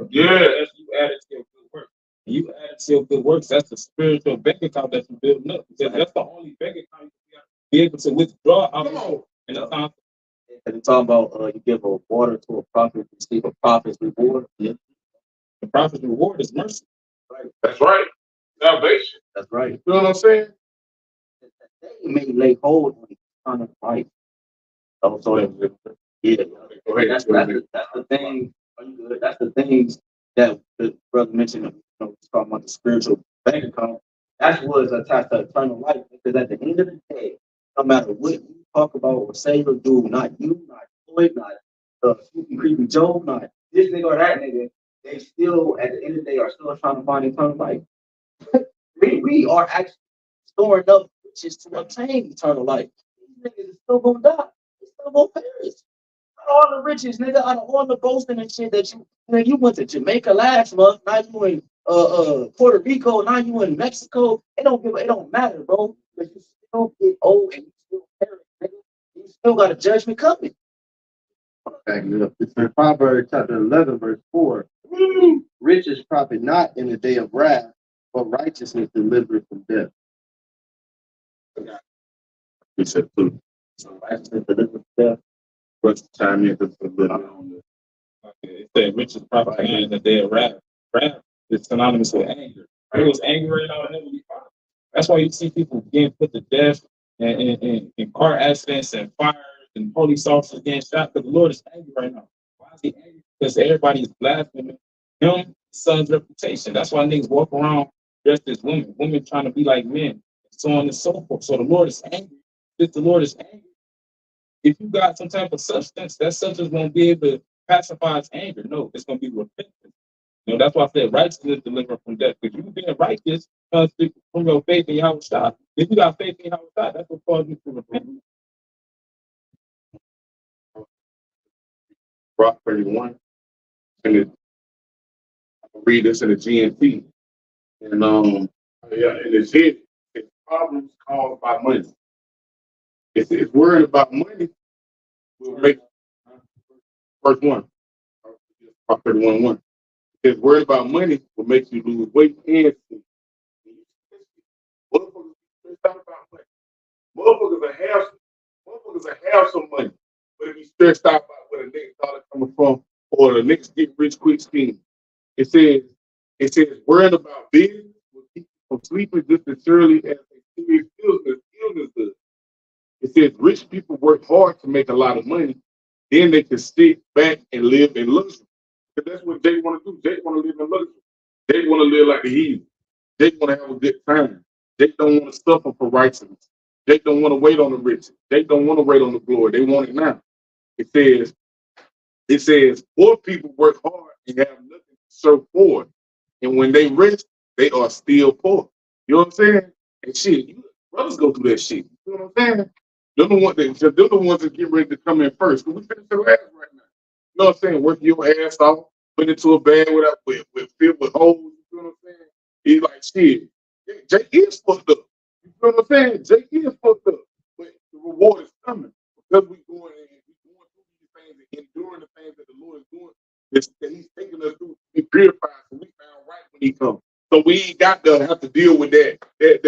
S2: Yeah,
S4: that's you added to your good work. And you added to your good works, that's the spiritual bank account that you're building up. Because that's the only bank account you got to be able to withdraw out of. And the time.
S1: And it's talking about you give a water to a prophet, receive a prophet's reward.
S4: Yeah. The prophet's reward is mercy.
S2: Right. That's right. Salvation.
S1: That's right.
S2: You know what I'm saying?
S1: They may lay hold on eternal life. So yeah, that's the thing. That's the things that the brother mentioned. You know, talking about the spiritual bank account. That's what's attached to eternal life. Because at the end of the day, no matter what you talk about or say or do, not you, not Floyd, not Snoopy Creepy Joe, not this nigga or that nigga, they still at the end of the day are still trying to find eternal life. we are actually storing up riches to obtain eternal life. These niggas is still gonna die. They still gonna perish. All the riches, nigga, out of all the boasting and shit that you went to Jamaica last month, now you in Puerto Rico, now you in Mexico. It don't matter, bro. Because you still get old and you still perish, nigga. You still got a judgment coming.
S3: Backing it up. It's in Proverbs chapter 11, verse 4. Riches profit not in the day of wrath, but righteousness delivereth from death.
S2: He said, too.
S1: So righteousness delivereth from death.
S2: What's the time in the
S4: It said riches profit in the day of wrath. Wrath is synonymous with anger. It was anger right out of Heavenly Father. That's why you see people getting put to death in car accidents and fires and police officers getting shot. Because the Lord is angry right now. Why is he angry? Because everybody is blaspheming him, son's reputation. That's why niggas walk around dressed as women. Women trying to be like men. So on and so forth. So the Lord is angry. If the Lord is angry, if you got some type of substance, that substance won't be able to pacify its anger. No, it's going to be repentance. You know, that's why I said righteousness delivered from death. Because you being righteous comes from your faith in YAHWAH. If you got faith in YAHWAH, that's what calls you to repentance.
S2: Rock 31. And I read this in the GNT. And it's here. It's problems caused by money. If it's worried about money, we'll make verse 1. Rock 31:1. If it's worried about money, will make you lose weight and sleep. Motherfuckers stressed out about money. Motherfuckers have some money, but if you stressed out about where the next dollar coming from or the next get rich quick scheme, it says worrying about business from sleeping just as surely as a serious illness does. It says rich people work hard to make a lot of money, then they can sit back and live in luxury. Because that's what they want to do. They want to live in luxury. They want to live like the heathen. They want to have a good time. They don't want to suffer for righteousness. They don't want to wait on the riches. They don't want to wait on the glory. They want it now. It says poor people work hard and have nothing to serve for. And when they rest, they are still poor. You know what I'm saying? And shit, brothers go through that shit. You know what I'm saying? They're the ones that get ready to come in first. But we finish their ass right now. You know what I'm saying? Working your ass off, put into a bag with filled with holes. You know what I'm saying? He's like, shit, Jake is fucked up. You know what I'm saying? Jake is fucked up. But the reward is coming because we're going through these things and enduring the things that the Lord is doing. That He's taking us through. He purifies, so we found right when He comes. So we ain't got to have to deal with that wrath.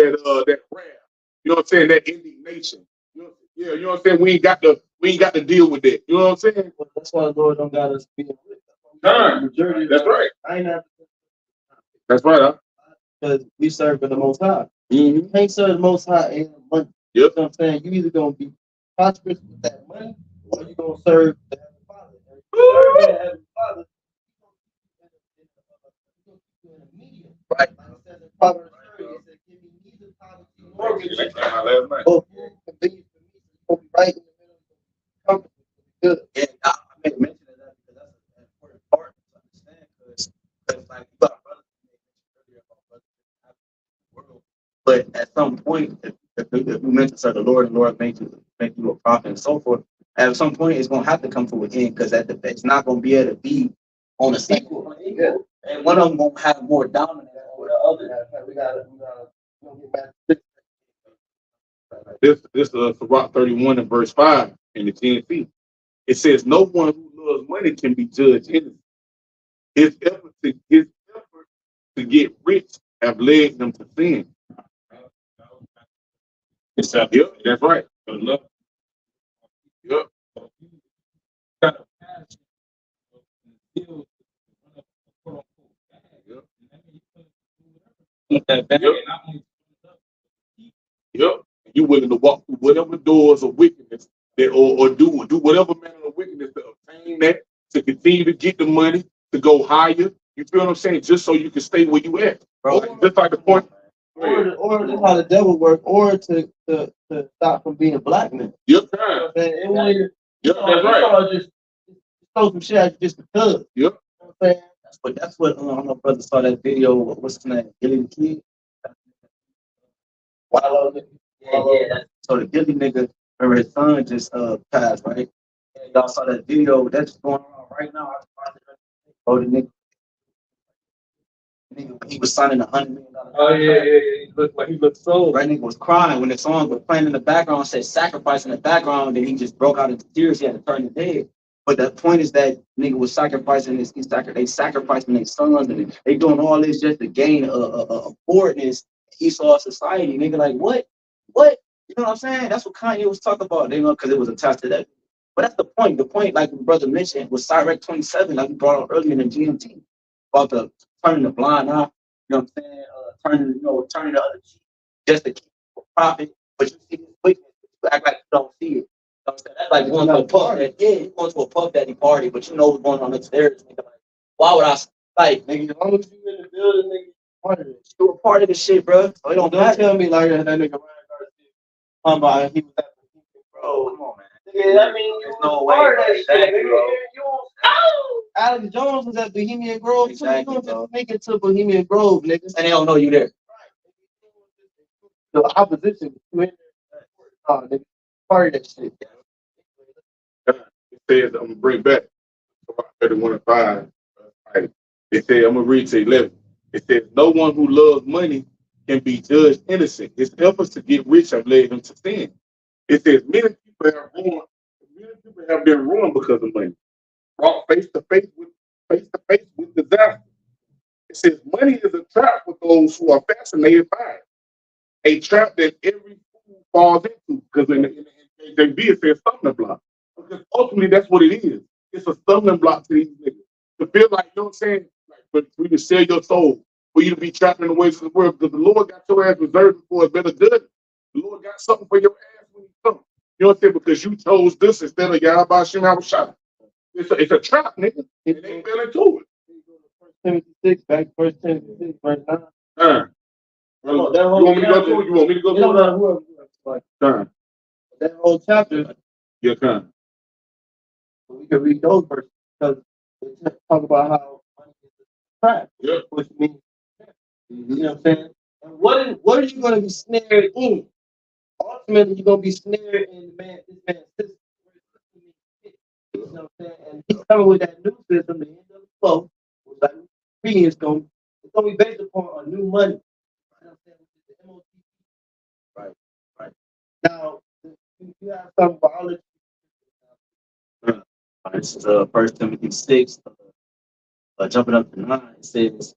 S2: You know what I'm saying? That indignation. Yeah, you know what I'm saying? We ain't got to deal with that. You know what I'm saying?
S3: Well, that's why the Lord don't got us being with
S2: Majority. That's right.
S3: I ain't have
S2: That's right, huh?
S3: because we serve the Most High.
S2: Mm-hmm.
S3: You can't serve the Most High and money.
S2: Yep.
S3: You know what I'm saying? You either gonna be prosperous with that money or you gonna serve the Heavenly Father. And if you serve the Heavenly Father, right? Like it says in Proverbs 30, it says, "Give me neither poverty nor riches." Both you can be right in the middle of the good.
S1: And I make mention of that because that's an important part to understand. Because like you got brothers earlier about brothers in the world, but at some point, if we mention so the Lord make you a prophet and so forth, at some point it's gonna have to come to an end because it's not gonna be able to be on a sequel.
S3: Yeah.
S1: And one of them won't have more dominance over the other.
S3: We gotta get back.
S2: This is Sirach 31 and verse 5 in the GNC. It says, no one who loves money can be judged innocent. His effort to get rich have led him to sin. Yep, that's right. Yep. Yep. You willing to walk through whatever doors of wickedness or do whatever manner of wickedness to obtain that, to continue to get the money, to go higher. You feel what I'm saying? Just so you can stay where you at. Bro, just like the point.
S3: Or how the devil work, or to stop from being black men.
S2: Yep.
S3: It wasn't,
S2: yep, that's right.
S3: Just throw some shit out just because.
S2: Yep.
S3: You know what I'm saying?
S1: That's what I don't know if brother saw that video. What's his name? Gilly the Kid. Yeah. So the Gilly nigga, remember his son just passed, right? And y'all saw that video that's going on right now. Oh, the nigga, he was signing $100 million.
S4: Oh yeah. He looked like he looked so.
S1: Right, nigga was crying when the song was playing in the background. Said sacrifice in the background. Then he just broke out into tears. He had to turn his head. But the point is that nigga was sacrificing they sacrificing their sons, and they doing all this just to gain a forwardness Esau society. Nigga, like what? You know what I'm saying? That's what Kanye was talking about. They know because it was attached to that. But that's the point. The point, like the brother mentioned, was Sirach 27, like we brought up earlier in the GMT, about the turning the blind eye. You know what I'm saying? Turning the other cheek just to keep a profit. But you see his weakness, you act like you don't see it. You know what I'm saying? That's like going to a pub. Going to a Puff Daddy party, but you know what's going on upstairs. Nigga, like, why would I like, nigga? As long as you in the building, nigga, you're a part of the shit, bro. So don't
S3: tell me like that nigga he was at
S1: bro. Come on, man.
S3: Yeah, I mean,
S1: there's no way. Exactly, bro.
S3: Alex Jones was at Bohemian Grove.
S1: Exactly,
S3: You don't make it to Bohemian Grove, niggas.
S1: And they don't know you there.
S3: The opposition. Nigga, part of that shit.
S2: It says, I'm going to bring back 31 and 5. It says, I'm going to read to 11. It says, no one who loves money can be judged innocent. His efforts to get rich have led him to sin. It says, many people have been ruined because of money. Brought face to face with disaster. It says, money is a trap for those who are fascinated by it. A trap that every fool falls into, because in the JB it says stumbling block. Because ultimately that's what it is. It's a stumbling block to these niggas. To feel like, you know what I'm saying? Like, for you to sell your soul for you to be trapped in the ways of the world, because the Lord got your ass reserved for a better good. The Lord got something for your ass when you come. You know what I'm saying? Because you chose this instead of YAHAWASHI. It's a trap, nigga. And they fell into it.
S3: 1 Timothy 6, back 1 Timothy 6, verse 9.
S2: You want me to go to it? You want me to go to it?
S3: That whole chapter,
S2: Yeah, come.
S3: we can read those verses because they talk about how money is a trap,
S2: Yeah.
S3: which means, you know what I'm saying? And what are you going to be snared in? Ultimately, you're going to be snared in this man's system. You know what I'm saying? And he's coming with that new system, the end of the flow, which like it's going to be based upon a new money. You know what I'm saying? Which is the MOT. Right. Now, you have some biology.
S1: It's 1 Timothy 6, jumping up to 9, it says,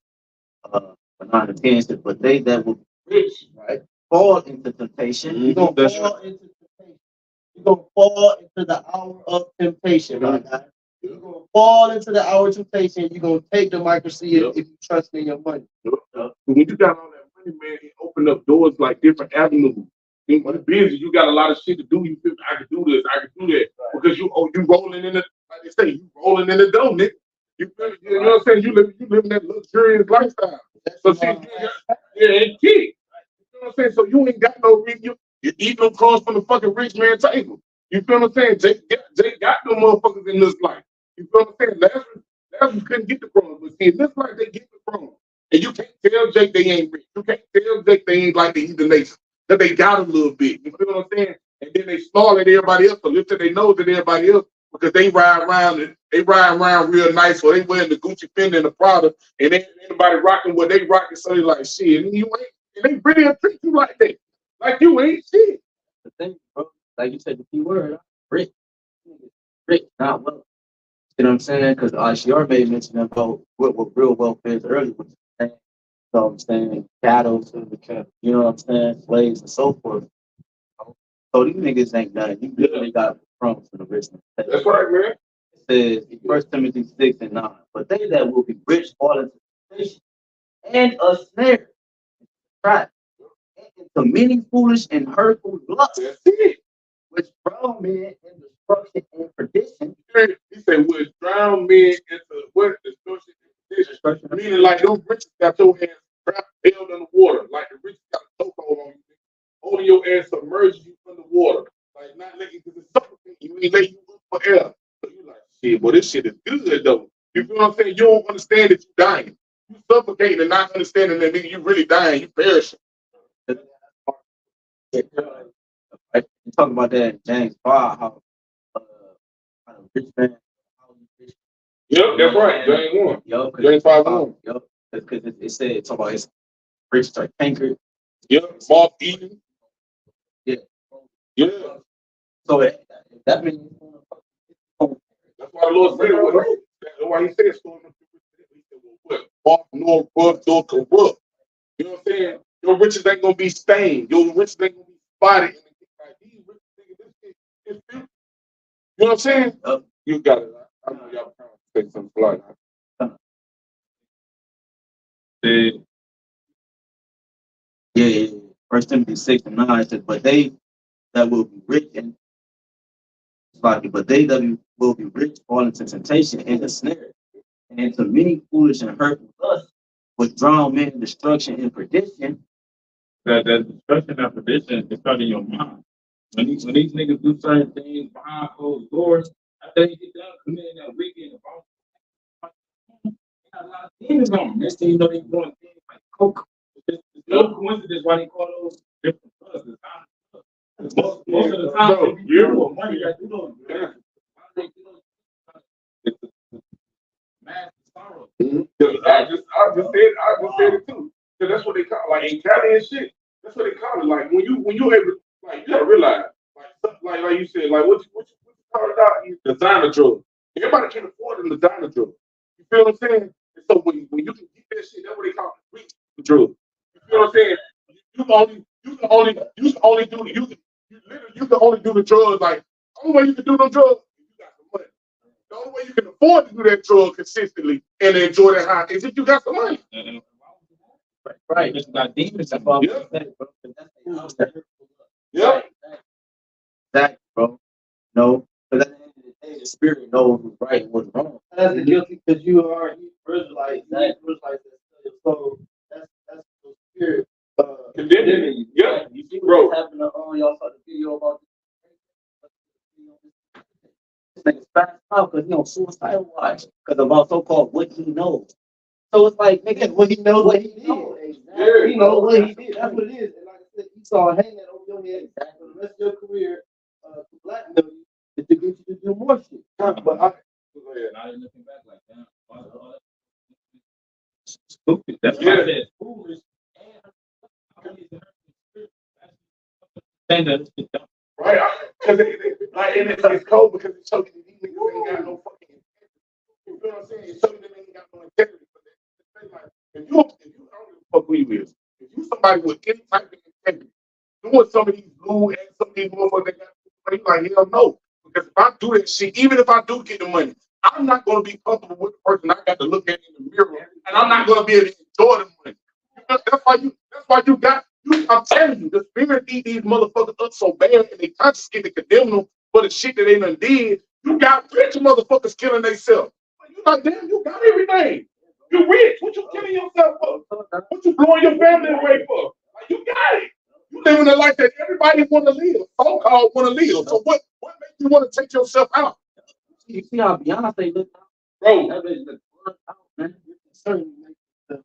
S1: 9 to 10 says, but they that will be rich, right, fall into temptation. You're going to fall into temptation. You're going to fall into the hour of temptation, my guy. You're going to fall into the hour of temptation. You're going to take the micro-seed if you trust in your money.
S2: When you got all that money, man, it opened up doors like different avenues. When you're busy, you got a lot of shit to do. You feel I can do this, I can do that. Because you rolling in the, like they say, you rolling in the dough, nigga. You know what I'm saying? You living that luxurious lifestyle. So see, and kid. You know what I'm saying? So you ain't got no reason. You eat no crumbs from the fucking rich man table. You feel what I'm saying? Jake got no motherfuckers in this life. You feel what I'm saying? Lazarus couldn't get the crumbs, but see, in this life they get the crumbs. And you can't tell Jake they ain't rich. You can't tell Jake they ain't like the heathen nation. That they got a little bit. You feel what I'm saying? And then they snarl at everybody else, so lift their nose at everybody else because they ride around real nice, or they wearing the Gucci Fendi and the Prada, and ain't anybody rocking what they rocking, so they like shit. And you ain't, and they really treat you like that. Like you ain't shit.
S1: The thing, bro, like you said, the key word, rich, not wealth. You know what I'm saying? Because Shior made mention about what real wealth is earlier. So I'm saying cattle to the cattle, you know what I'm saying? Slaves and so forth. So these niggas ain't nothing. You really got crumbs from the rich.
S2: That's right, man.
S1: It says 1 Timothy 6 and 9. But they that will be rich fall into temptation and a snare, trap, and into many foolish and hurtful lusts,
S2: That's it.
S1: which drown men in destruction and perdition.
S2: He said, "Would drown men into what destruction and perdition?" Meaning, like those riches got your ass trapped, held in the water, like the riches got a chokehold on you, holding your ass submerged you from the water, like not letting you suffocate you, ain't letting you up for air. So you like, shit, boy, this shit is good though. You feel what I'm saying? You don't understand that you're dying. You suffocating and not understanding that nigga, you really dying, you perishing.
S1: Right? You talk about that in James 5, how a rich man.
S2: Yep, that's right. James 1.
S1: Yep,
S2: James 5:1.
S1: Yep, because it said it's about his riches are cankered.
S2: Yep, moth eaten.
S1: Yeah.
S2: Yeah.
S1: So that means
S2: that's why the Lord said what? That's why he said so. What? Moth nor bug nor corrupt. You know what I'm saying? Your riches ain't gonna be stained. Your riches ain't gonna be spotted. Like these rich niggas, this shit is beautiful. You know what I'm saying? You got it. I know y'all trying to take some flight.
S1: Yeah. 1 Timothy 6 and 9 says, but they that will be rich and but they that will be rich fall into temptation and a snare, and into many foolish and hurtful lusts, which drown men in destruction and perdition.
S4: That destruction and perdition is starting in your mind. When these niggas do certain things behind closed doors, after they get done committing that wicked and wrong, a lot of demons on them. Next thing you know, they doing things like coke. It's no coincidence why they call those different drugs. Most of the time, people with money that do those drugs, mass sorrow.
S2: I just said it too. Cause that's what they call like in Cali and shit. That's what they call it. Like when you able, like you gotta realize, like you said, like what you call it out? Designer drug. Everybody can afford a designer drug. You feel what I'm saying? And so when you can get that shit, that's what they call it, rich drug. You feel what I'm saying? You can only do the drugs like the only way you can do them drugs. You got some money. The only way you can afford to do that drug consistently and enjoy that high is if you got some money.
S1: Right.
S4: It's got demons involved.
S2: Yeah.
S1: Yeah.
S2: Yeah.
S1: Exactly, bro. No, but at the end of the day, the spirit knows what's right and what's wrong.
S3: That's the guilty because you are Israelite. Israelite. So that's the spirit.
S2: Condemning you. Yeah.
S1: You see
S2: Bro.
S1: what's happening on y'all saw the video about this nigga's fast out because he on suicidal watch because about so-called what he knows. So it's like, nigga,
S3: What he knows what he did.
S1: Exactly.
S2: Yeah.
S3: He knows what he did. That's what it is. And like I said, he saw hang that over your head for the rest of your career to blackmail you to get you to do more shit.
S2: But
S4: Now you're looking back like, damn, all that stupid. That's why I said foolish and
S2: right, because like, and it's cold because it's showing you these niggas ain't got no fucking integrity. You know what I'm saying? It's showing them they ain't got no integrity. But like, if you I don't give a fuck who you is, if you somebody with any type of integrity, doing some of these blue and some of these motherfuckers that got money, like hell no. Because if I do that shit, even if I do get the money, I'm not gonna be comfortable with the person I got to look at in the mirror, and I'm not gonna be able to enjoy the money. That's why you got. I'm telling you, the spirit eat these motherfuckers up so bad, and they consciously to condemn them for the shit that they done did. You got rich motherfuckers killing themselves. You like, damn, you got everything. You rich. What you killing yourself for? What you blowing your family away for? Like, you got it. You living a life that everybody want to live. So-called want to live. So what makes you want to take yourself out?
S1: You see how Beyonce look out?
S2: Bro.
S1: That bitch look out, man. Certainly makes the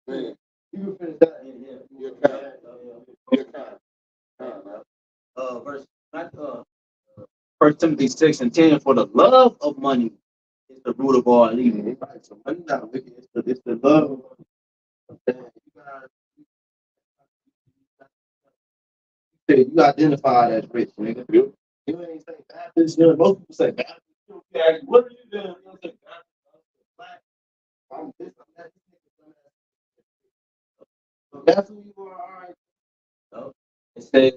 S2: Man.
S3: You can finish that.
S2: You're kind.
S1: Verse 1 Timothy 6:10, for the love of money is the root of all evil.
S3: Right. So money not wicked. It's the love of money. You identified as rich, nigga.
S2: Yeah.
S3: You ain't say Baptist. You know, most people say Baptist. You ask, what are you doing? You say Baptist. Black. I'm this. I'm that. So that's who you are. All right.
S1: So it says,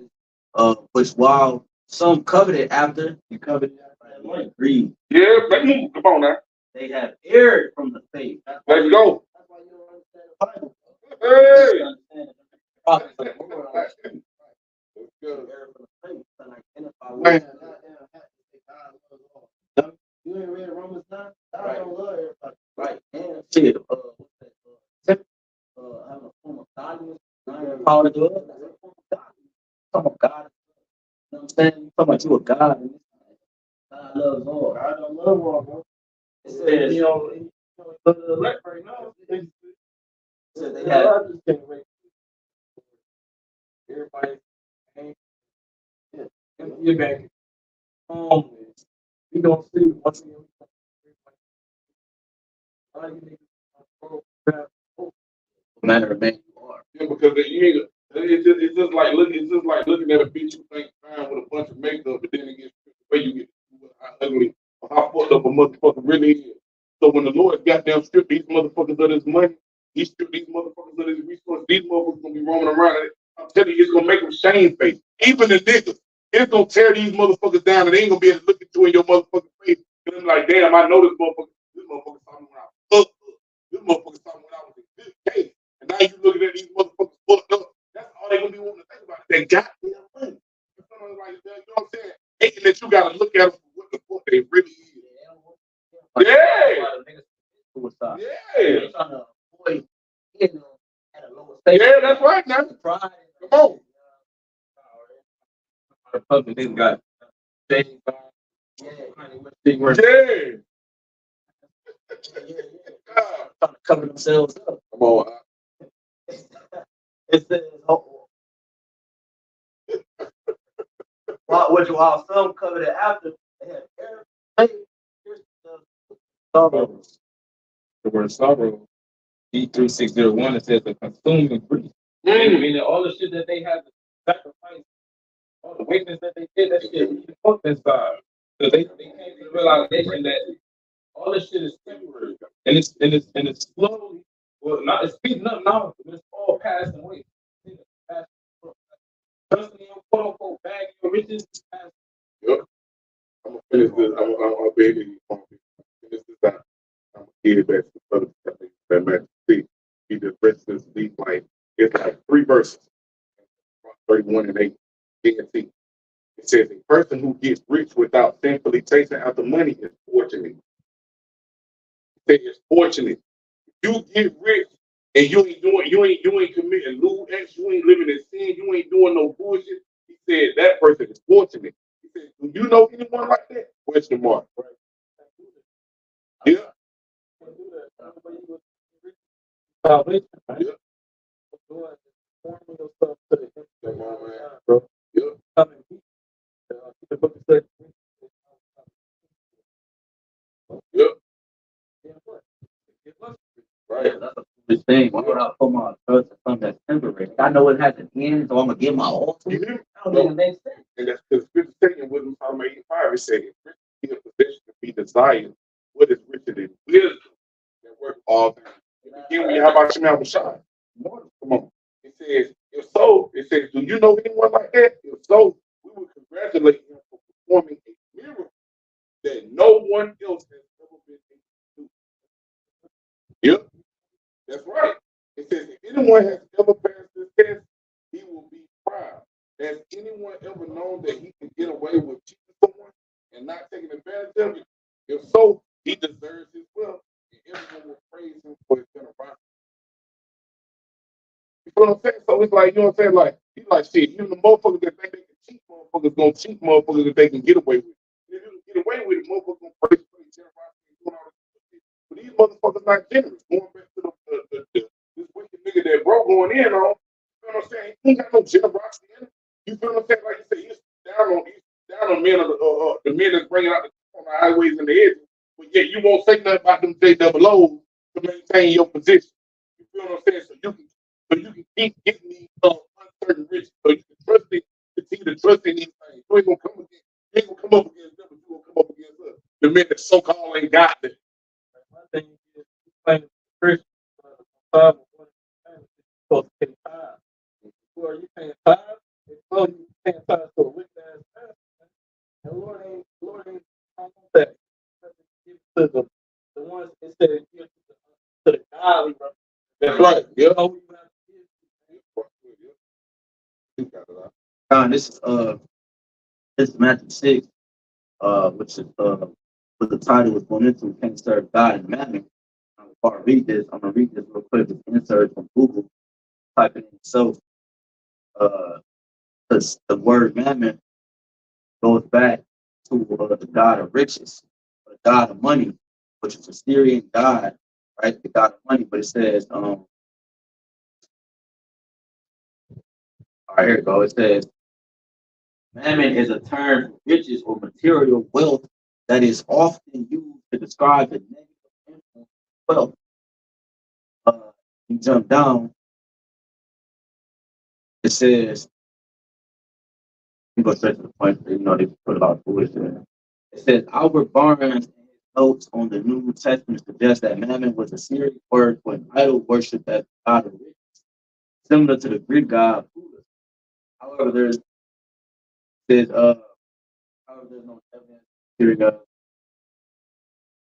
S1: which while some coveted after,
S3: You covered that money.
S1: greed,
S2: Yeah, let me come on now.
S1: they have erred from the faith.
S2: Let's go.
S3: That's why you don't understand the Bible.
S2: Hey.
S1: Understand the prophets of the Lord are true.
S2: Let's go.
S1: Erred from the faith, and identify
S3: Man,
S1: with
S3: you ain't read Romans 9? God
S1: Right.
S3: don't love everybody.
S1: right and shit. Having a form of godliness, not power to do it. That's a form of godliness. Talking about God. You know what I'm saying? You talking about you a God. And God loves all.
S3: God don't love all, bro.
S1: It says,
S3: You know, look at the elect right now.
S1: it says they have
S3: I just can't wait. Everybody, you're back. You don't see what's in your
S1: matter of man you are.
S2: Yeah, because it's just like looking at a bitch you think fine with a bunch of makeup, but then it gets the way you get how ugly or how fucked up a motherfucker really is. So when the Lord goddamn stripped these motherfuckers of this money, he stripped these motherfuckers of this resource, these motherfuckers gonna be roaming around. I'm telling you, it's gonna make them shame face. Even the niggas, it's gonna tear these motherfuckers down, and they ain't gonna be able to look at you in your motherfucking face. And I'm like, damn, I know this motherfucker. This motherfucker saw me when I was up. This motherfucker saw me when I was in good case. And now you looking at these motherfuckers fucked up. That's all they gonna be wanting to think about. They got their money. You know what I'm saying? Hating that you gotta look at them for what the fuck they really is. Yeah.
S1: Suicide.
S2: Yeah.
S1: They're trying to avoid getting them at a lower stage.
S2: Yeah, that's right now.
S1: Pride.
S2: Come on.
S4: the public niggas got things on.
S2: Yeah.
S1: Trying to cover themselves up.
S2: Come on.
S1: It says, while some covered it after, they had everything.
S4: The word sorrow, E3601, it says a consuming grief. Meaning all the shit that they had to sacrifice, all the wickedness that they did, that shit really fucked inside. Because they came to the realization that all this shit is temporary. And it's slowly, well, not it's speeding up now, but it's all passing away. Trusting in your quote unquote bag your riches is passing.
S2: Yep. I'm gonna finish this. I'm gonna be here. I'm gonna finish this out. Get it back to the brother that match. See, he just registered these like it's like 3 verses, 31 and 8. See, it says a person who gets rich without sinfully chasing after money is fortunate. It says fortunate. You get rich and you ain't committing lewd acts, you ain't living in sin, you ain't doing no bullshit. He said that person is fortunate. He said, do you know anyone like that? Question mark. Right. Yeah.
S4: Salvation, right?
S2: Yeah.
S4: Forming yourself to the
S2: Come on, man. Bro. Yeah.
S4: coming. The book said,
S2: Yeah.
S1: Right. That's a foolish thing. Why would I put my trust in something that's temporary? I know it has an end, so I'm gonna give my all to
S2: You
S1: it.
S2: hear me?
S1: That don't even make sense.
S2: And that's because Scripture saying with Psalm 85, it said, if rich be a possession to be desired, what is richer than wisdom that work all things? Again, when YAHWASHI YAHWASHI. Come on. It says, if so, it says, do you know anyone like that? If so, we would congratulate him for performing a miracle that no one else has ever been able to do. Yep, that's right. It says, if anyone has ever passed this test, he will be proud. Has anyone ever known that he can get away with cheating someone and not taking advantage of it? If so, he deserves his wealth, and everyone will praise him for his generosity. You know what I'm saying? So it's like, you know what I'm saying? Like, he's like, shit, even the motherfuckers that think they can cheat, motherfuckers gonna cheat motherfuckers that they can get away with. If you can get away with it, motherfuckers gonna praise for his generosity and doing all this shit. But these motherfuckers not generous. Going back to this wicked nigga that bro going in on, you know what I'm saying? He ain't got no generosity in it. You feel what I'm saying? Like you say, he's down on men of the men that's bringing out on the highways and the edges. But yet you won't say nothing about them JOOs to maintain your position. You feel what I'm saying? So you can keep getting these uncertain riches. So you can continue to trust in these things. You ain't gonna come up against them, but you gonna come up against us. The men that so-called ain't got them.
S4: my thing is, playing Christian, Bible, supposed to pay tithes. Or you paying tithes, so you paying tithes to a wicked ass person. And Lord ain't that. Give to the ones instead of give to the godly, bro.
S2: That's right. Yeah.
S4: Oh, you have
S1: This is Matthew 6, which is what the title was going into, Can't Serve God and Mammon. Before I read this, I'm gonna read this real quick. It's insert from Google. Type it in. So the word mammon goes back to the god of riches, the god of money, which is a Syrian god, right? The god of money. But it says, all right, here it goes. It says, mammon is a term for riches or material wealth that is often used to describe the negative influence of wealth. You jump down, it says, you go straight to the point, you know, they put a lot of foolish in it. It says, Albert Barnes' notes on the New Testament suggest that mammon was a Syrian word for an idol worship that god of riches, similar to the Greek god Buddha. However, there's no evidence. Here we go.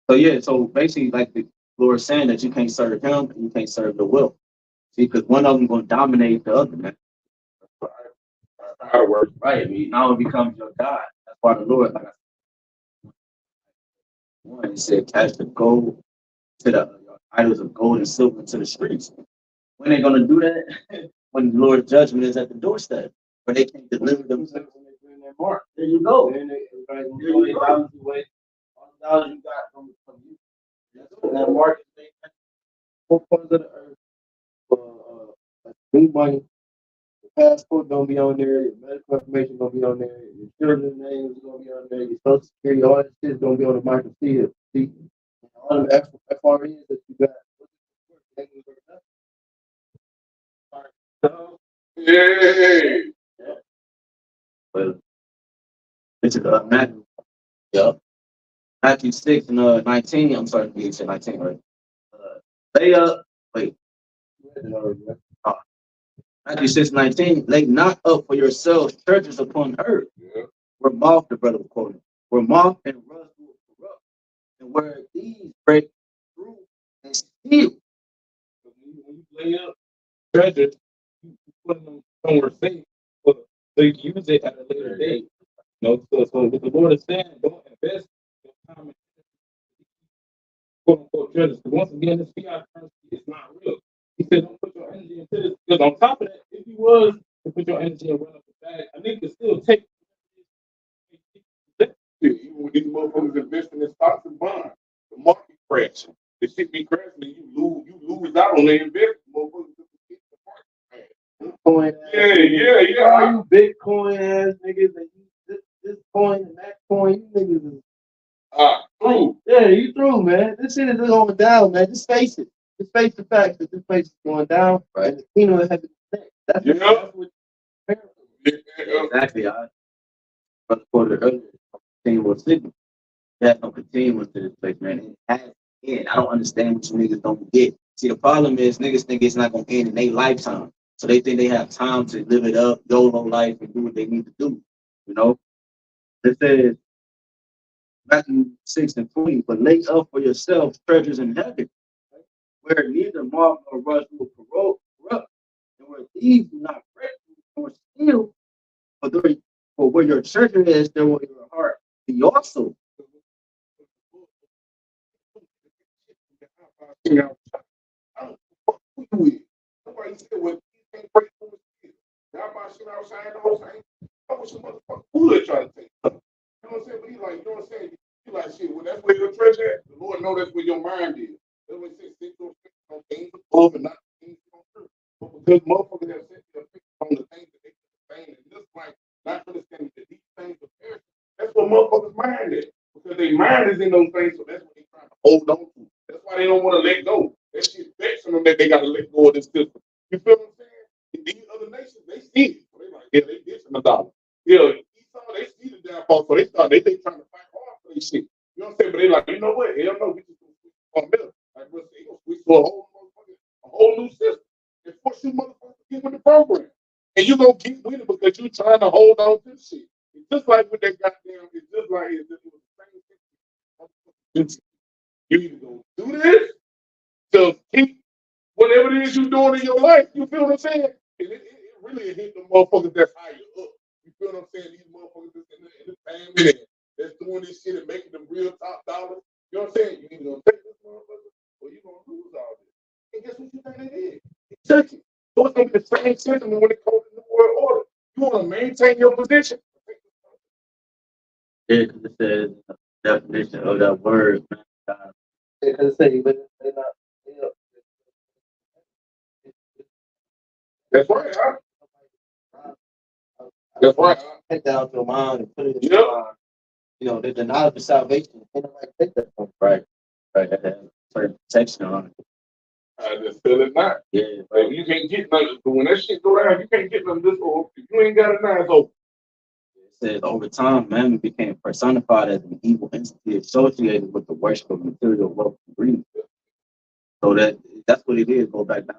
S1: So yeah, so basically, like the Lord is saying that you can't serve him and you can't serve the will. See, because one of them going to dominate the other, man. Right. I mean, now it becomes your God. That's why the Lord, like I said, one, he said, cast the gold to the idols of gold and silver into the streets. When they going to do that? When the Lord's judgment is at the doorstep, where they can't deliver themselves. There you go. There you go. $1,000 you got from you. That market thing. 4 corners of the earth for new money. Your passport gonna be on there. Your medical information gonna be on there. Your children's names gonna be on there. Your social security, all that shit is gonna be on the market. See, all the FREs that you got.
S2: Yeah.
S1: Well, this is Matthew. Yep. Matthew 6 and 19. I'm sorry, you said 19, right? Lay up. Wait. Matthew 6:19. Lay not up for yourselves treasures upon earth, where moth, the brother quoted, where moth and rust will corrupt, and where thieves break through And still,
S4: When you lay up treasure, you put them somewhere safe, so you can use it at a later date. You know, so what the Lord is saying, don't invest your time in quote unquote treasures. Because once again, this fiat currency is not real. He said, don't put your energy into this. Because on top of that, if you was to put your energy and run up the bag, I think it still take.
S2: Even when these motherfuckers investing in stocks and bonds, the market crash. The shit be crashing and you lose out on the investment. Motherfuckers just get the market.
S3: Bitcoin ass niggas.
S2: Yeah.
S3: All you Bitcoin ass niggas and you this coin and that coin, you niggas is
S2: True.
S3: yeah, you through, man. This shit is going down, man. Just face it. Just face the fact that this place is going down, right? And the kingdom of heaven is next. That's what
S1: exactly. Brother quoted earlier, continual signal. There's no continuous to this place, man. It has to end. I don't understand what you niggas don't get. See, the problem is niggas think it's not gonna end in their lifetime. So they think they have time to live it up, YOLO life, and do what they need to do. You know? It says Matthew 6:20, but lay up for yourselves treasures in heaven, where neither moth nor rust will corrupt, and where thieves do not break nor steal. For where your treasure is, there will your heart be also.
S2: I don't fuck who you with. Nobody said what you can't break through the shit. Y'all buy shit outside, all saying, I wish some motherfucker would try to take it. You know what I'm saying? But he like, you know what I'm saying? He like, shit, well, that's where your treasure at. The Lord know that's where your mind is. That's what he said, sit your fix on things above and not things on earth. But because motherfuckers have set their fix on the things that they can sustain, and just like not understanding that these things are perishable, that's what motherfuckers' mind is. Because their mind is in those things, so that's what they trying to hold on to. That's why they don't want to let go. That shit vexing them that they got to let go of this system. You feel what I'm saying? And these other nations, they see it. So they like, yeah, they dishing the dollar. Yeah, Esau, they see the downfall, so they trying to fight hard for this shit. You know what I'm saying? But they like, you know what? Hell no, we just gonna switch on middle. Like we'll say, gonna switch to a whole new system and force you motherfuckers to get with the program. And you gonna get with it because you trying to hold on to this shit. It's just like with that goddamn, it's just like it's just the same thing. You either gonna do this to keep whatever it is you're doing in your life. You feel what I'm saying? And it really hit the motherfuckers that's higher up. You feel what I'm saying? These motherfuckers that's in the entertainment that's doing this shit and making them real top dollars. You know what I'm saying? You either gonna take this motherfucker or you gonna lose all this. And guess what you think they did? They took it. So it's gonna be the same system when it comes to the New World Order. You wanna maintain your position.
S1: Yeah, because it says the definition of that word, man.
S3: Because say but they're not
S2: That's right, huh? That's right, huh?
S3: take that out your mind and put it in your mind. You know, the knowledge of salvation, they don't like take that from.
S1: Right. That has certain protection on it.
S2: I just feel it not.
S1: Yeah.
S2: Like, you can't get nothing. But when that shit go down, you can't get nothing this old. If you ain't got it now, it's over.
S1: It says over time, Mammon became personified as an evil entity associated with the worship of material wealth and greed. So that's what it is. Go back down.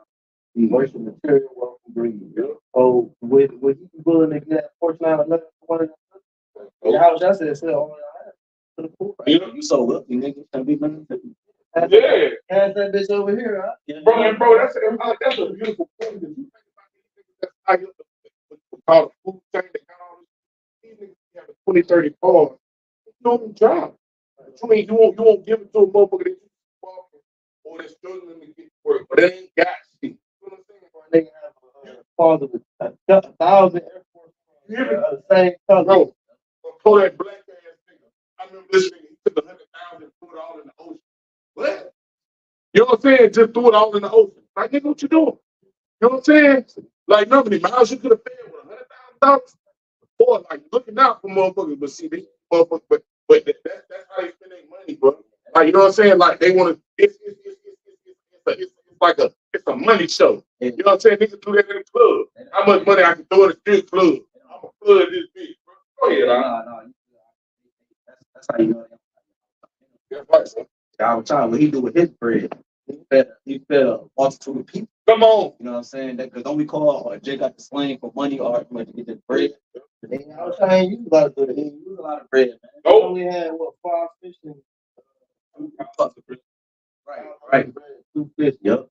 S3: We worship material wealth and greed. Oh, would you be willing to get that portion out of another one of them? Yeah, how I said, all I have.
S1: You so wealthy, nigga. Can't be nothing to you.
S2: Yeah.
S3: Pass that bitch over here, huh?
S1: Yeah.
S2: Bro, that's a beautiful thing. Because you think about these niggas that's high up, what's called a food chain, they got all this. These niggas have a 20, 30 cars. You don't job. You won't give it to a motherfucker that you walking or that's struggling to get work, but they ain't got shit. You know what I'm saying?
S3: They have a father with 1,000 Air Force the same color.
S2: Bro, pull that black ass nigga. I remember this nigga, he took 100,000 and threw it all in the ocean. What? You know what I'm saying? Just threw it all in the ocean. Like, nigga, what you doing? You know what I'm saying? Like, how many miles you could have paid with $100,000? Boy, like, looking out for motherfuckers, but see, these motherfuckers, but that's how they spend their money, bro. Like, you know what I'm saying? Like, they want to, it's like it's a money show. You know what I'm saying? Niggas do that in the club. How much money I can throw in the strip club? I'm going to flood this bitch, bro. Go ahead,
S1: No. That's how you know.
S2: That's right, son.
S1: YAHWAH, what he do with his bread? He fed a multitude of people.
S2: Come on.
S1: You know what I'm saying? Because don't we call Jay got the slang for money or to get this bread?
S3: I ain't used a lot of bread. He used a lot of bread, man.
S2: Nope.
S3: Only had 5 fish and
S1: Right.
S3: $250. Yep.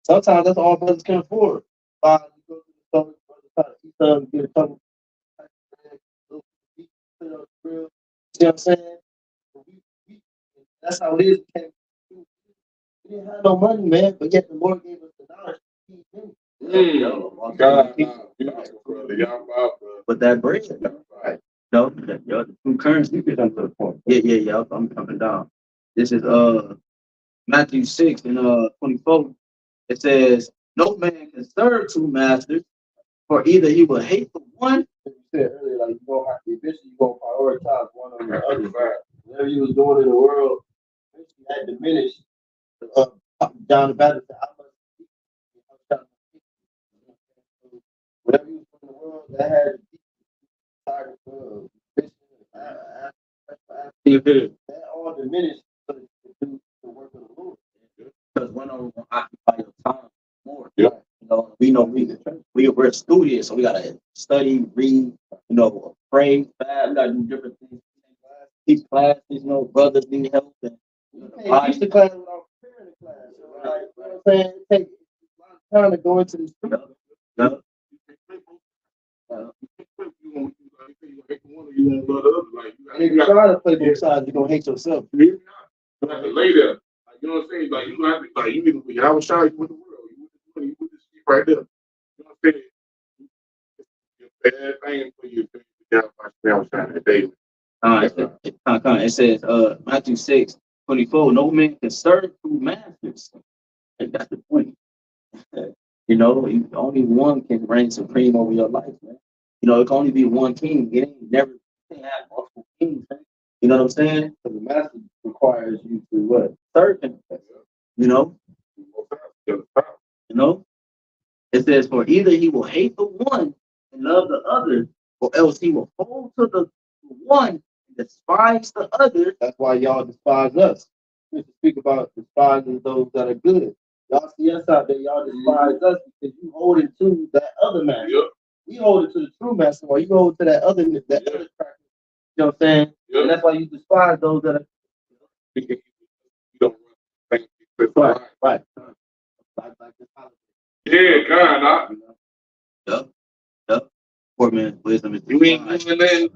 S3: Sometimes that's all brothers can afford. You go to the store, brother, eat something, get a couple. See what I'm saying? That's how it is. We didn't have no money, man, but yet the Lord gave us the knowledge to feed them. But that bread, right? No, the true currency is up to the point. Yeah. I'm coming down. This is Matthew 6 and 24. It says, "No man can serve two masters, for either he will hate the one." As you said earlier, like you gonna have to eventually go prioritize one over the other. Right? Whatever you was doing in the world, eventually that diminished. John the Baptist said, whatever you was doing in the world, that had that all diminished to do the work of the Lord. Because one of them will occupy your time more. Yeah. We know we're studious, so we gotta study, read, pray, fast, we gotta do different things. Teach classes, brothers need help. And, teach the class without preparing the class. Right? You know what I'm saying? It takes a lot of time to go into the studio. If you try to play both sides, you're gonna hate yourself.
S2: You have to lay there. You know what I'm saying? Like you have to, you can be YAHAWASHI, you with the world, you with this shit right there. You know what I'm saying? It's a bad thing for you to YAHAWASHI that day.
S1: It says Matthew 6:24, "No man can serve two masters." And that's the point. Only one can reign supreme over your life, man. It can only be one king. It ain't never can't have multiple kings, man. You know what I'm saying? Because the master requires you to what? Serve him. It says, "For either he will hate the one and love the other, or else he will hold to the one and despise the other." That's why y'all despise us. We speak about despising those that are good. Y'all see us out there, y'all despise us because you hold it to that other master. Yep. We hold it to the true master, while you hold to that other other practice. You know what I'm saying? Yep. And that's why you despise those that are. You don't right. Like this holiday.
S2: Yeah, God.
S1: Yep. Poor man's wisdom is.
S2: You ain't doing that.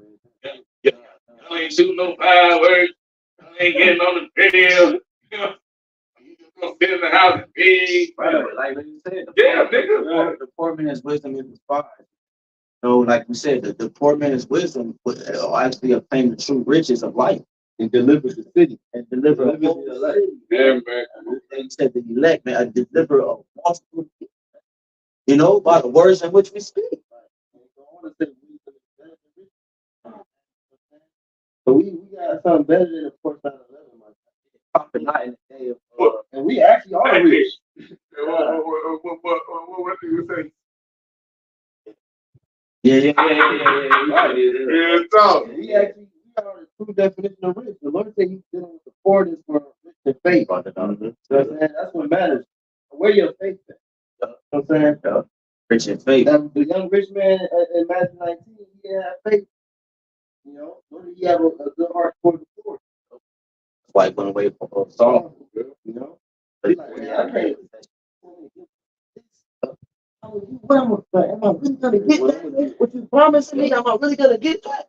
S2: Yeah. I ain't shooting no fireworks. I ain't getting on the video. You just gonna sit in the house and pee.
S1: Right, like you said.
S2: Nigga.
S1: The poor man's wisdom is despised. So, like we said, the poor man's wisdom will actually obtain the true riches of life and deliver the city and deliver the elect.
S2: Yeah, man.
S1: They said the elect, man, deliver a multitude, by the words in which we speak. So we got something better than the 4,11. Popping not in the day of, and we actually are rich.
S2: What do you say?
S1: Yeah.
S2: We
S1: actually are the true definition of rich. The Lord said He's dealing with the poorness for rich and faith. So that's what matters. Where your faith at? You know what I'm saying? Rich and faith. The young rich man in Matthew 19, he didn't have faith. Nor did he have a good heart for the poor. That's why he went away from Saul. But I can't. Am I really gonna get that? What you promised me? Am I really gonna get that?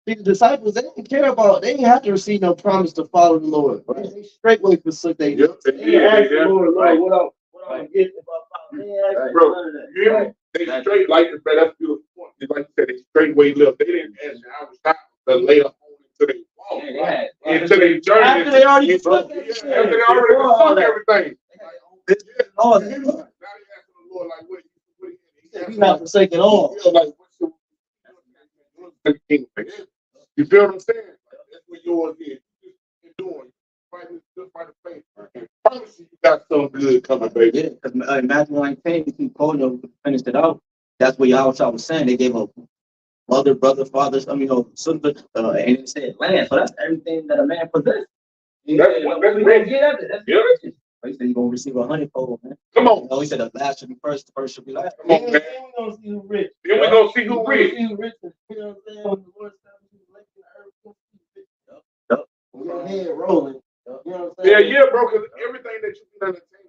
S1: The disciples, they didn't care about. They didn't have to receive no promise to follow the Lord. Right? They straightway forsook they.
S2: Yep.
S1: They asked the Lord, what I get if I follow?
S2: Bro, they straight like that's a beautiful point. Just like you said, they straightway left. They didn't ask how to later on into their walk. Into their journey.
S1: After they already took
S2: everything.
S1: Oh, now they asking the Lord, like, what you not forsaken all.
S2: You feel what I'm saying? That's what yours is. You're doing. Fighting the faith. I promise you got something good coming, baby.
S1: Yeah, because Matthew 19, we keep quoting them, we finished it out. That's what YAHWAH was saying. They gave up mother, brother, fathers, son, and it said land. So that's everything that a man possesses.
S2: That's rich.
S1: He said you're going to receive 100-fold, man.
S2: Come on.
S1: He said the last should be first, the first should be last.
S2: Come on, man.
S3: Then we're going to see who rich.
S2: Then we're going to see who rich.
S3: You know what I'm saying? When the Lord establishes the earth, your head rolling. You know what I'm saying?
S2: Yeah, bro, because everything that you can understand,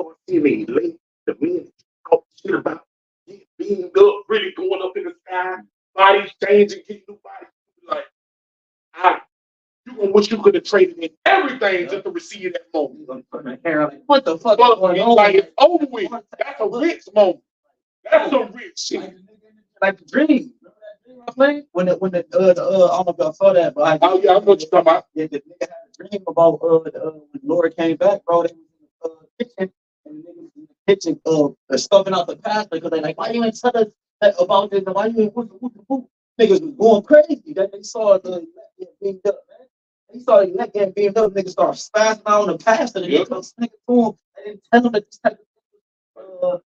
S2: start seeing they late, the men talk shit about getting beamed up, really going up in the sky, bodies changing, getting new bodies. Like, you gonna wish you could have traded in everything just to receive that moment.
S1: What the fuck?
S2: But like it's over with. That's a rich moment. That's some rich shit.
S1: Like the dream. I played when the I don't know if y'all saw that, but
S2: Oh yeah, I know what you're talking about.
S1: yeah, the nigga had a dream about when Laura came back, bro. They was in the kitchen and the niggas in the kitchen stuffing out the pastor because they like, why you ain't tell us about this and why you ain't whoop. Niggas was going crazy. That they saw the elect getting beamed up, man. They saw the elect getting beamed up, niggas start spazzing out on the pastor, and they come sneaking to him. They didn't tell him that this type of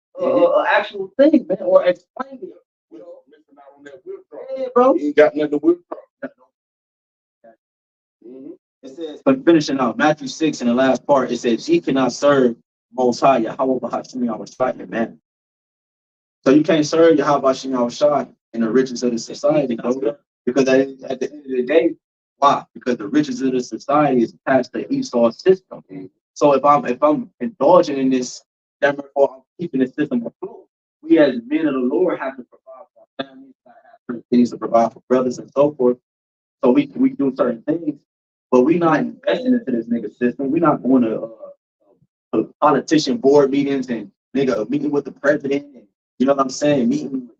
S1: actual thing, man, or explain it.
S2: You know, missing out on that withdrawal.
S1: Yeah, bro.
S2: You ain't got nothing to withdraw.
S1: It says, but finishing out Matthew 6 in the last part, it says, ye cannot serve Most High, Yahawah, BAHASHAM, YAHAWASHI, man. So you can't serve YAHWASHI, YAHAWASHI in the riches of the society, bro. Because at the end of the day, why? Because the riches of the society is past the Esau system. So if I'm indulging in this, therefore I'm keeping the system afloat. We as men of the Lord have to provide for our families, have things to provide for brothers and so forth. So we do certain things, but we not investing into this nigga system. We're not going to politician board meetings and nigga meeting with the president and you know what I'm saying, meeting with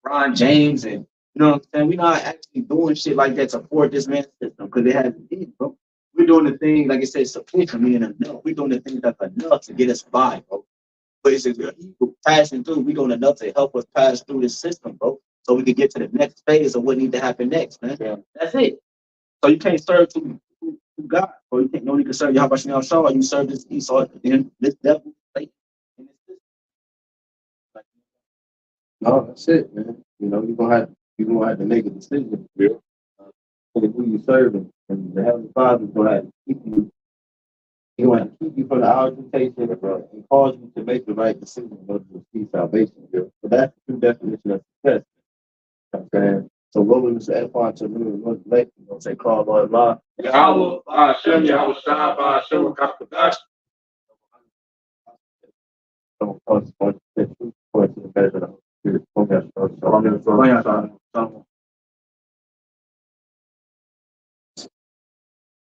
S1: LeBron James and you know what I'm saying. We're not actually doing shit like that to support this man's system because it has to be, bro. We're doing the thing like it says sufficient meaning enough. We're doing the things that's enough to get us by, bro. But it's just people passing through. We're doing enough to help us pass through this system, bro. So we can get to the next phase of what needs to happen next, man. Yeah. That's it. So you can't serve to God, or you can't only can serve YAHWASHI, YAHWASHI, you serve this Esau and this devil.
S3: No, that's it, man. You know, you're gonna have to make a decision.
S2: Yeah.
S3: Who you serving, and the Heavenly Father's gonna have to keep you. He's gonna have to keep you from the hour of temptation, bro, and cause you to make the right decision in order to receive salvation, bro. So that's the true definition of success. You know what I'm saying? So what was the edifying to me was like, you know, say call Lord Allah.
S2: Yahawah, BAHASHAM, YAHWASHI, BAHASHAM, HAQADASH.
S3: So, of course, the truth, according to the measure of the Spirit.